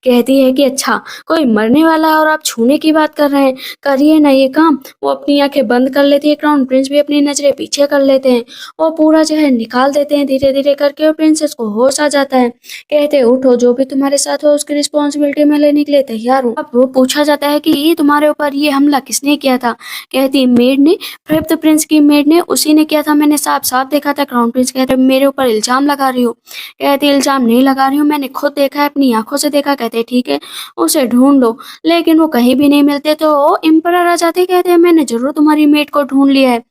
कहती है कि अच्छा कोई मरने वाला है और आप छूने की बात कर रहे हैं, करिए ना ये काम। वो अपनी आंखें बंद कर लेती है। क्राउन प्रिंस भी अपनी नजरें पीछे कर लेते हैं और पूरा जहर निकाल देते हैं धीरे धीरे करके और प्रिंसेस को होश आ जाता है। कहते हैं उठो, जो भी तुम्हारे साथ हो उसकी रिस्पॉन्सिबिलिटी मैं लेने के लिए तैयार हूँ। अब वो पूछा जाता है कि तुम्हारे ऊपर ये हमला किसने किया था। कहती है मेड ने, फिफ्थ प्रिंस की मेड ने, उसी ने किया था, मैंने साफ साफ देखा था। क्राउन प्रिंस कहते हैं मेरे ऊपर इल्जाम लगा रही हो। कहती है इल्जाम नहीं लगा रही हूँ, मैंने खुद देखा है, अपनी आंखों से देखा। कहते हैं ठीक है उसे ढूंढ लो। लेकिन वो कहीं भी नहीं मिलते तो एम्परर आ जाते। कहते हैं मैंने जरूर तुम्हारी मेड को ढूंढ लिया है।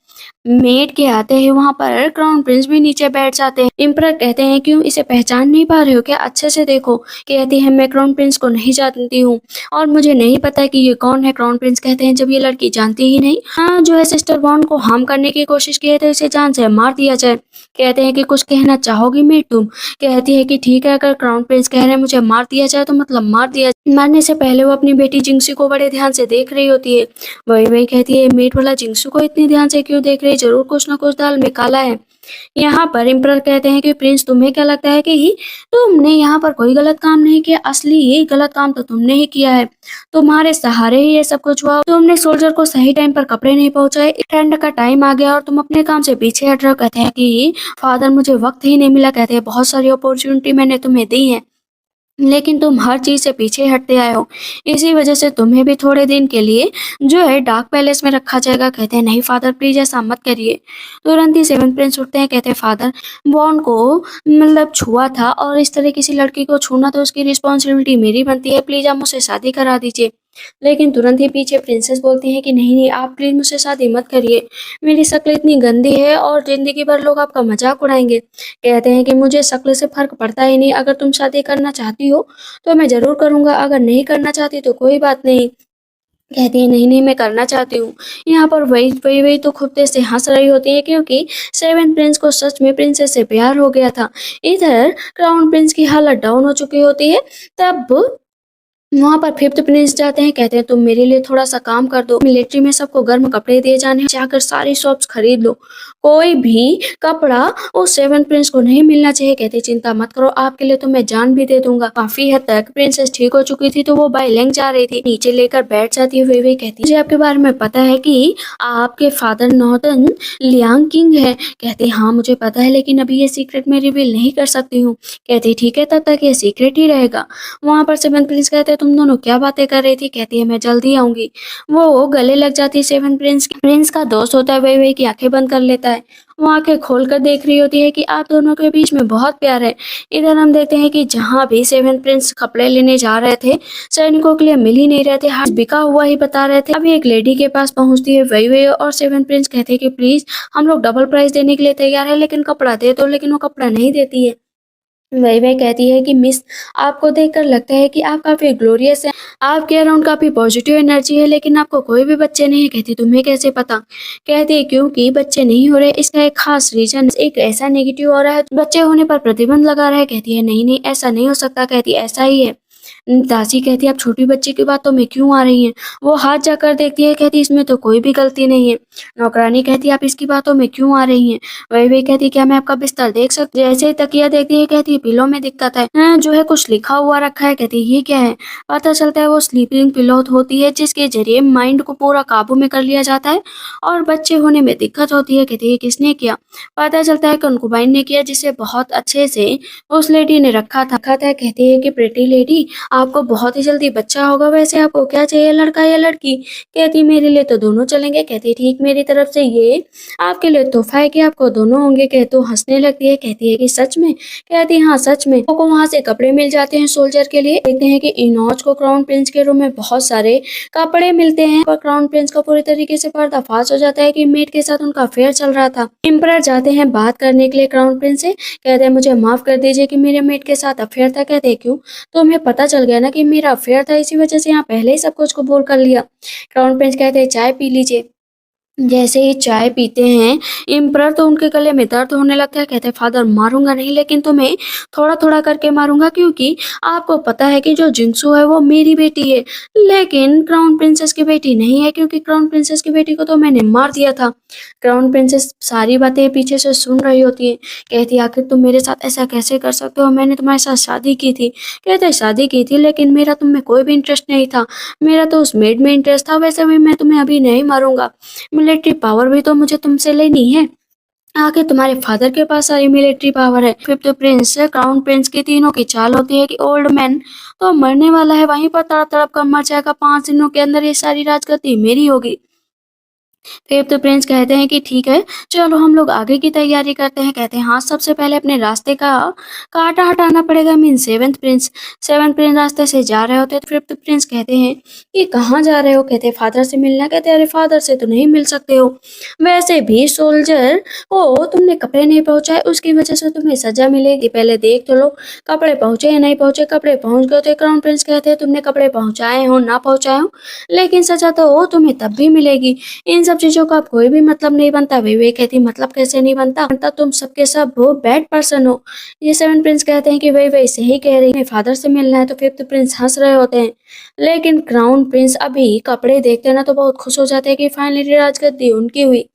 मेड के आते ही वहां पर क्राउन प्रिंस भी नीचे बैठ जाते हैं। एम्परर कहते हैं क्यों इसे पहचान नहीं पा रहे हो क्या, अच्छे से देखो। कहती है मैं क्राउन प्रिंस को नहीं जानती हूँ और मुझे नहीं पता कि ये कौन है। क्राउन प्रिंस कहते हैं जब ये लड़की जानती ही नहीं, हाँ जो है सिस्टर वॉन को हार्म करने की कोशिश की है तो इसे जान से मार दिया जाए। कहते हैं कि कुछ कहना चाहोगी मेड तुम। कहती है कि ठीक है अगर क्राउन प्रिंस कह रहे हैं मुझे मार दिया जाए तो मतलब मार दिया। मारने से पहले वो अपनी बेटी जिंक्सी को बड़े ध्यान से देख रही होती है। वही कहती है मेड वाला जिंक्सू को इतनी ध्यान से क्यों देख रही, जरूर कुछ ना कुछ दाल में काला है। यहाँ पर एम्परर कहते हैं कि प्रिंस तुम्हें क्या लगता है कि तुमने यहाँ पर कोई गलत काम नहीं किया, असली ये गलत काम तो तुमने ही किया है। तुम्हारे सहारे ही ये सब कुछ हुआ। तुमने सोल्जर को सही टाइम पर कपड़े नहीं पहुंचाए, ठंड का टाइम आ गया और तुम अपने काम से पीछे हट रहे हो। कहते हैं कि फादर मुझे वक्त ही नहीं मिला। कहते हैं बहुत सारी अपॉर्चुनिटी मैंने तुम्हें दी है लेकिन तुम हर चीज से पीछे हटते आए हो। इसी वजह से तुम्हें भी थोड़े दिन के लिए जो है डार्क पैलेस में रखा जाएगा। कहते हैं नहीं फादर प्लीज ऐसा मत करिए। तुरंत ही सेवन प्रिंस उठते हैं, कहते हैं फादर बॉन को मतलब छुआ था और इस तरह किसी लड़की को छूना तो उसकी रिस्पॉन्सिबिलिटी मेरी बनती है, प्लीज आप मुझसे शादी करा दीजिए। लेकिन तुरंत ही पीछे प्रिंसेस बोलती है कि नहीं नहीं आप प्लीज मुझसे शादी मत करिए, मेरी शक्ल इतनी गंदी है और जिंदगी भर लोग आपका मजाक उड़ाएंगे। कहते हैं कि मुझे शक्ल से फर्क पड़ता ही नहीं, अगर तुम शादी करना चाहती हो तो मैं ज़रूर करूँगा, अगर नहीं करना चाहती तो कोई बात नहीं। कहती है नहीं, नहीं मैं करना चाहती हूँ। यहाँ पर वही वही वही तो खूब तेज़ से हँस रही होती है क्योंकि सेवन प्रिंस को सच में प्रिंसेस से प्यार हो गया था। इधर क्राउन प्रिंस की हालत डाउन हो चुकी होती है। तब वहाँ पर फिफ्थ प्रिंस जाते हैं, कहते हैं तुम मेरे लिए थोड़ा सा काम कर दो, मिलिट्री में सबको गर्म कपड़े दिए जाने हैं, जाकर सारी शॉप्स खरीद लो, कोई भी कपड़ा उस सेवन प्रिंस को नहीं मिलना चाहिए। कहते चिंता मत करो, आपके लिए तो मैं जान भी दे दूंगा। काफी हद तक प्रिंसेस ठीक हो चुकी थी तो वो बाई लैंग जा रही थी, नीचे लेकर बैठ जाती है। वे कहती मुझे आपके बारे में पता है कि आपके फादर नॉर्दर्न लियांग किंग है। कहती हाँ मुझे पता है, लेकिन अभी ये सीक्रेट मैं रिवील नहीं कर सकती हूँ। कहती ठीक है तब तक ये सीक्रेट ही रहेगा। वहाँ पर सेवन प्रिंस कहते हैं तुम दोनों क्या बातें कर रही थी। कहती है मैं जल्दी आऊंगी। वो गले लग जाती है सेवन प्रिंस की। प्रिंस का दोस्त होता है वही की आंखें बंद कर लेता है। वो आंखें खोलकर देख रही होती है कि आप दोनों के बीच में बहुत प्यार है। इधर हम देखते हैं कि जहाँ भी सेवन प्रिंस कपड़े लेने जा रहे थे सैनिकों के लिए मिल ही नहीं रहे थे, हर बिका हुआ ही बता रहे थे। अभी एक लेडी के पास पहुंचती है वही और सेवन प्रिंस कहते हैं कि प्लीज हम लोग डबल प्राइस देने के लिए तैयार है, लेकिन कपड़ा दे दो। लेकिन वो कपड़ा नहीं देती है। वही कहती है कि मिस आपको देखकर लगता है कि आप काफी ग्लोरियस है, आपके अराउंड काफी पॉजिटिव एनर्जी है, लेकिन आपको कोई भी बच्चे नहीं है। कहती तुम्हें कैसे पता। कहती है क्योंकि बच्चे नहीं हो रहे इसका एक खास रीजन, एक ऐसा नेगेटिव हो रहा है बच्चे होने पर प्रतिबंध लगा रहा है। कहती है नहीं नहीं ऐसा नहीं हो सकता। कहती ऐसा ही है। दासी कहती है आप छोटी बच्ची की बातों में क्यों आ रही हैं। वो हाथ जाकर देखती है, कहती इसमें तो कोई भी गलती नहीं है। नौकरानी कहती है आप इसकी बातों में क्यों आ रही हैं। वही कहती है क्या मैं आपका बिस्तर देख सकती। जैसे ही तकिया देखती है कहती है पिलो में दिक्कत है। जो है कुछ लिखा हुआ रखा है। कहती है ये क्या है। पता चलता है वो स्लीपिंग पिलो होती है जिसके जरिए माइंड को पूरा काबू में कर लिया जाता है और बच्चे होने में दिक्कत होती है। कहती है किसने किया। पता चलता है कंकुबाइन ने किया, जिसे बहुत अच्छे से उस लेडी ने रखा था। कहती है कि प्रेटी लेडी आपको बहुत ही जल्दी बच्चा होगा, वैसे आपको क्या चाहिए लड़का या लड़की। कहती मेरे लिए तो दोनों चलेंगे। कहती ठीक मेरी तरफ से ये आपके लिए तोहफा है कि आपको दोनों होंगे। कह तो हंसने लगती है, कहती है कि सच में। कहती हाँ सच में। को वहाँ से कपड़े मिल जाते हैं सोल्जर के लिए। देखते हैं कि इनोज को क्राउन प्रिंस के रूम में बहुत सारे कपड़े मिलते हैं और क्राउन प्रिंस का पूरी तरीके से पर्दाफाश हो जाता है कि मेट के साथ उनका अफेयर चल रहा था। एम्परर जाते हैं बात करने के लिए क्राउन प्रिंस से। कहते हैं मुझे माफ कर दीजिए कि मेरे मेट के साथ अफेयर था। कहते क्यों। तो हमें पता चल गया ना कि मेरा अफेयर था, इसी वजह से यहाँ पहले ही सब कुछ कबूल कर लिया। क्राउन प्रिंस कहते हैं चाय पी लीजिए। जैसे ही चाय पीते हैं एम्परर तो उनके गले में दर्द होने लगता है। कहते हैं फादर मारूंगा नहीं, लेकिन तुम्हें थोड़ा थोड़ा करके मारूंगा, क्योंकि आपको पता है कि जो जिंसू है वो मेरी बेटी है, लेकिन क्राउन प्रिंसेस की बेटी नहीं है, क्योंकि क्राउन प्रिंसेस की बेटी को तो मैंने मार दिया था। क्राउन प्रिंसेस सारी बातें पीछे से सुन रही होती है। कहती है आखिर तुम मेरे साथ ऐसा कैसे कर सकते हो, मैंने तुम्हारे साथ शादी की थी। कहते हैं शादी की थी, लेकिन मेरा तुम में कोई भी इंटरेस्ट नहीं था, मेरा तो उस मेड में इंटरेस्ट था। वैसे भी मैं तुम्हें अभी नहीं मारूंगा, मिलिट्री पावर भी तो मुझे तुमसे लेनी है। आखिर तुम्हारे फादर के पास सारी मिलिट्री पावर है। फिफ्थ प्रिंस क्राउन प्रिंस की तीनों की चाल होती है कि ओल्ड मैन तो मरने वाला है, वहीं पर तड़प तड़प कर मर जाएगा, 5 दिनों के अंदर ये सारी राजगद्दी मेरी होगी। फिफ्थ प्रिंस कहते हैं कि ठीक है चलो हम लोग आगे की तैयारी करते हैं। कहते हैं हाँ सबसे पहले अपने रास्ते का कांटा हटाना पड़ेगा। मीन सेवंथ प्रिंस रास्ते से जा रहे होते हैं। फिफ्थ प्रिंस कहते हैं कि कहाँ जा रहे हो। कहते हैं फादर से मिलना। कहते हैं अरे फादर से तो नहीं मिल सकते हो, वैसे भी सोल्जर को तुमने कपड़े नहीं पहुंचाए, उसकी वजह से तुम्हें सजा मिलेगी। पहले देख तो लो कपड़े पहुंचे या नहीं पहुंचे। कपड़े पहुंच गए तो क्राउन प्रिंस कहते हैं तुमने कपड़े पहुंचाए हो ना पहुंचाए हो, लेकिन सजा तो तुम्हें तब भी मिलेगी। इन सब चीजों का अब कोई भी मतलब नहीं बनता। वे कहती मतलब कैसे नहीं बनता तुम सबके सब हो बैड पर्सन हो। ये सेवन प्रिंस कहते हैं कि वही सही कह रही है, फादर से मिलना है। तो फिफ्थ प्रिंस हंस रहे होते हैं, लेकिन क्राउन प्रिंस अभी कपड़े देखते हैं ना तो बहुत खुश हो जाते हैं कि फाइनली राजगद्दी उनकी हुई।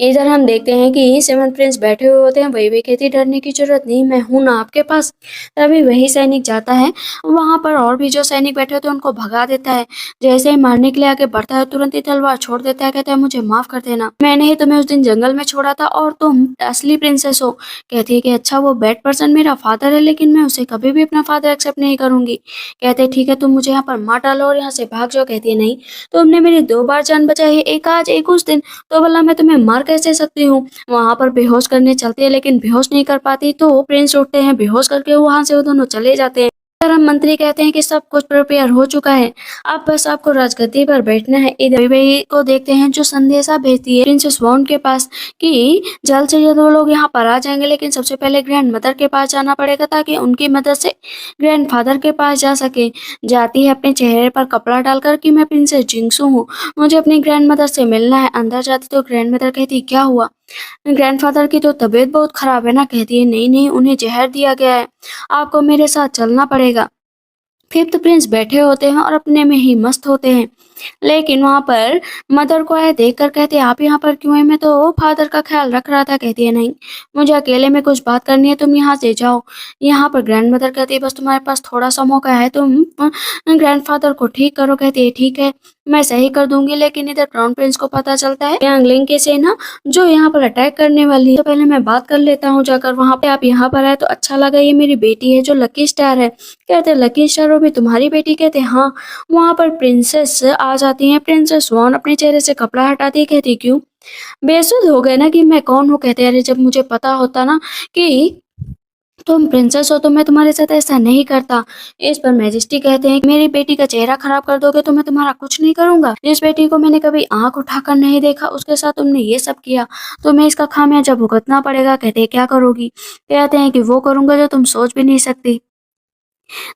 इधर हम देखते हैं कि सेवन प्रिंस बैठे हुए होते हैं। वही कहती डरने की जरूरत नहीं, मैं हूं ना आपके पास। तभी वही सैनिक जाता है वहां पर, और भी जो सैनिक बैठे होते हैं उनको भगा देता है। जैसे ही मारने के लिए आगे बढ़ता है तुरंत ही तलवार छोड़ देता है। कहता है मुझे माफ कर देना, मैंने ही तुम्हें उस दिन जंगल में छोड़ा था और तुम असली प्रिंसेस हो। कहती है कि अच्छा वो बैड पर्सन मेरा फादर है, लेकिन मैं उसे कभी भी अपना फादर एक्सेप्ट नहीं करूंगी। कहते हैं ठीक है तुम मुझे यहाँ पर मार डालो और यहाँ से भाग जाओ। कहती है नहीं, तुमने मेरी 2 बार जान बचाई है, एक आज एक उस दिन, तो भला मैं तुम्हें मार कैसे सकती हूँ। वहां पर बेहोश करने चलते हैं लेकिन बेहोश नहीं कर पाती, तो प्रिंस उठते हैं, बेहोश करके वहां से वो दोनों चले जाते हैं। धर्म मंत्री कहते हैं कि सब कुछ प्रिपेयर हो चुका है, अब बस आपको राजगद्दी पर बैठना है। इधर बेबी को देखते हैं जो संदेशा भेजती है प्रिंसेस वॉन के पास कि जल्द से जल्द वो लोग यहाँ पर आ जाएंगे, लेकिन सबसे पहले ग्रैंड मदर के पास जाना पड़ेगा ताकि उनकी मदद से ग्रैंड फादर के पास जा सके। जाती है अपने चेहरे पर कपड़ा डालकर कि मैं प्रिंसेस जिंक्सू हूँ, मुझे अपनी ग्रैंड मदर से मिलना है। अंदर जाती तो ग्रैंड मदर कहती क्या हुआ, ग्रैंडफादर की तो तबीयत बहुत खराब है ना। कहती है नहीं नहीं, उन्हें जहर दिया गया है, आपको मेरे साथ चलना पड़ेगा। फिफ्थ प्रिंस बैठे होते हैं और अपने में ही मस्त होते हैं, लेकिन वहां पर मदर को आए देख कर कहते हैं आप यहाँ पर क्यों है, मैं तो फादर का ख्याल रख रहा था। कहती है नहीं, मुझे अकेले में कुछ बात करनी है, तुम यहाँ से जाओ। यहाँ पर ग्रैंड मदर कहती है बस तुम्हारे पास थोड़ा सा मौका है, तुम ग्रैंडफादर को ठीक करो। कहती है ठीक है मैं सही कर दूंगी। लेकिन इधर क्राउन प्रिंस को पता चलता है यांगलिंग की सेना जो यहाँ पर अटैक करने वाली है, तो पहले मैं बात कर लेता हूँ जाकर वहां पे। आप यहाँ पर आए तो अच्छा लगा, ये मेरी बेटी है जो लकी स्टार है। कहते हैं लकी स्टार वो भी तुम्हारी बेटी। कहते हैं हाँ। वहां पर प्रिंसेस आ जाती हैं, प्रिंसेस वॉन अपने चेहरे से कपड़ा हटाती है। कहती क्यों, बेसुध हो गए ना कि मैं कौन हूँ। कहते हैं अरे जब मुझे पता होता ना कि तुम प्रिंसेस हो तो मैं तुम्हारे साथ ऐसा नहीं करता। इस पर मैजेस्टी कहते हैं मेरी बेटी का चेहरा खराब कर दोगे तो मैं तुम्हारा कुछ नहीं करूंगा। जिस बेटी को मैंने कभी आंख उठाकर नहीं देखा उसके साथ तुमने ये सब किया, तुम्हें इसका खामियाजा भुगतना पड़ेगा। कहते हैं क्या करोगी। कहते हैं कि वो करूंगा जो तुम सोच भी नहीं सकती।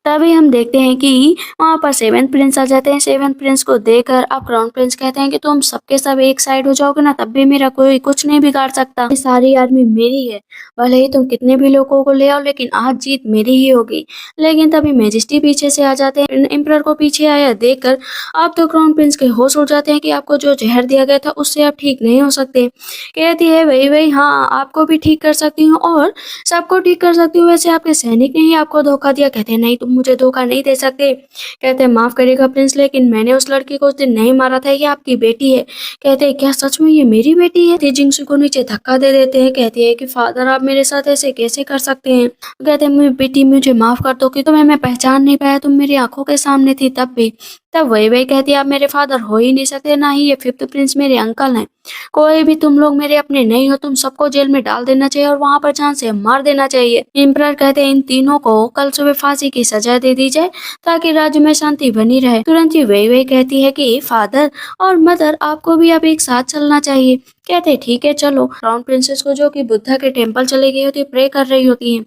तभी हम देखते हैं कि वहाँ पर सेवेंथ प्रिंस आ जाते हैं। सेवेंथ प्रिंस को देखकर अब क्राउन प्रिंस कहते हैं कि तुम सबके सब एक साइड हो जाओगे ना, तब भी मेरा कोई कुछ नहीं बिगाड़ सकता, ये सारी आर्मी मेरी है, भले ही तुम कितने भी लोगों को ले आओ लेकिन आज जीत मेरी ही होगी। लेकिन तभी मैजेस्टी पीछे से आ जाते हैं। एम्परर को पीछे आया देखकर अब तो क्राउन प्रिंस के होश उड़ जाते हैं कि आपको जो जहर दिया गया था उससे आप ठीक नहीं हो सकते। कहती है वही वही, हाँ आपको भी ठीक कर सकती हूँ और सबको ठीक कर सकती हूँ, वैसे आपके सैनिक ने ही आपको धोखा दिया। कहते हैं नहीं, तुम मुझे धोखा नहीं दे सकते। कहते हैं माफ करिएगा प्रिंस, लेकिन मैंने उस लड़की को उस दिन नहीं मारा था, ये आपकी बेटी है। कहते हैं क्या सच में ये मेरी बेटी है। जिंक्सू को नीचे धक्का दे देते हैं। कहती है कि फादर आप मेरे साथ ऐसे कैसे कर सकते हैं। कहते हैं मेरी बेटी मुझे माफ कर दो कि तुम्हें मैं पहचान नहीं पाया, तुम मेरी आंखों के सामने थी तब भी। तब वही वही कहती है आप मेरे फादर हो ही नहीं सकते, ना ही ये फिफ्थ प्रिंस मेरे अंकल हैं। कोई भी तुम लोग मेरे अपने नहीं हो, तुम सबको जेल में डाल देना चाहिए और वहां पर जान से मार देना चाहिए। एम्परर कहते हैं इन तीनों को कल सुबह फांसी की सजा दे दी जाए ताकि राज्य में शांति बनी रहे। तुरंत ही वही वही कहती है कि फादर और मदर आपको भी अब एक साथ चलना चाहिए। कहते हैं ठीक है चलो। क्राउन प्रिंसेस को जो कि बुद्धा के टेम्पल चले गई होती प्रे कर रही होती है,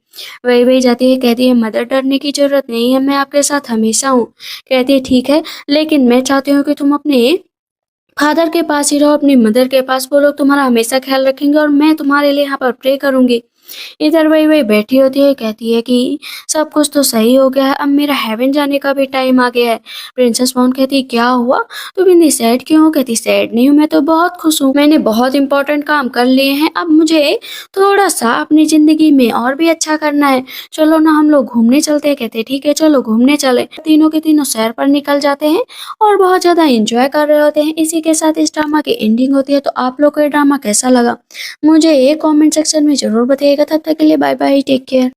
वही वही जाती है। कहती है मदर डरने की जरूरत नहीं है, मैं आपके साथ हमेशा हूँ। कहती है ठीक है, लेकिन मैं चाहती हूँ कि तुम अपने फादर के पास ही रहो, अपनी मदर के पास, वो लोग तुम्हारा हमेशा ख्याल रखेंगे और मैं तुम्हारे लिए यहाँ पर प्रे करूंगी। इधर वही वही बैठी होती है, कहती है कि सब कुछ तो सही हो गया है, अब मेरा हेवन जाने का भी टाइम आ गया है। प्रिंसेस वॉन कहती क्या हुआ, तुम इतनी सैड क्यों हो। कहती सैड नहीं हूँ, मैं तो बहुत खुश हूँ, मैंने बहुत इंपॉर्टेंट काम कर लिए हैं, अब मुझे थोड़ा सा अपनी जिंदगी में और भी अच्छा करना है। चलो ना हम लोग घूमने चलते हैं। कहते ठीक है चलो घूमने चले। तीनों के तीनों सैर पर निकल जाते हैं और बहुत ज्यादा एंजॉय कर रहे होते हैं। इसी के साथ इस ड्रामा की एंडिंग होती है। तो आप लोग को ये ड्रामा कैसा लगा मुझे ये कमेंट सेक्शन में जरूर बताइएगा। तब तक के लिए बाय बाय, टेक केयर।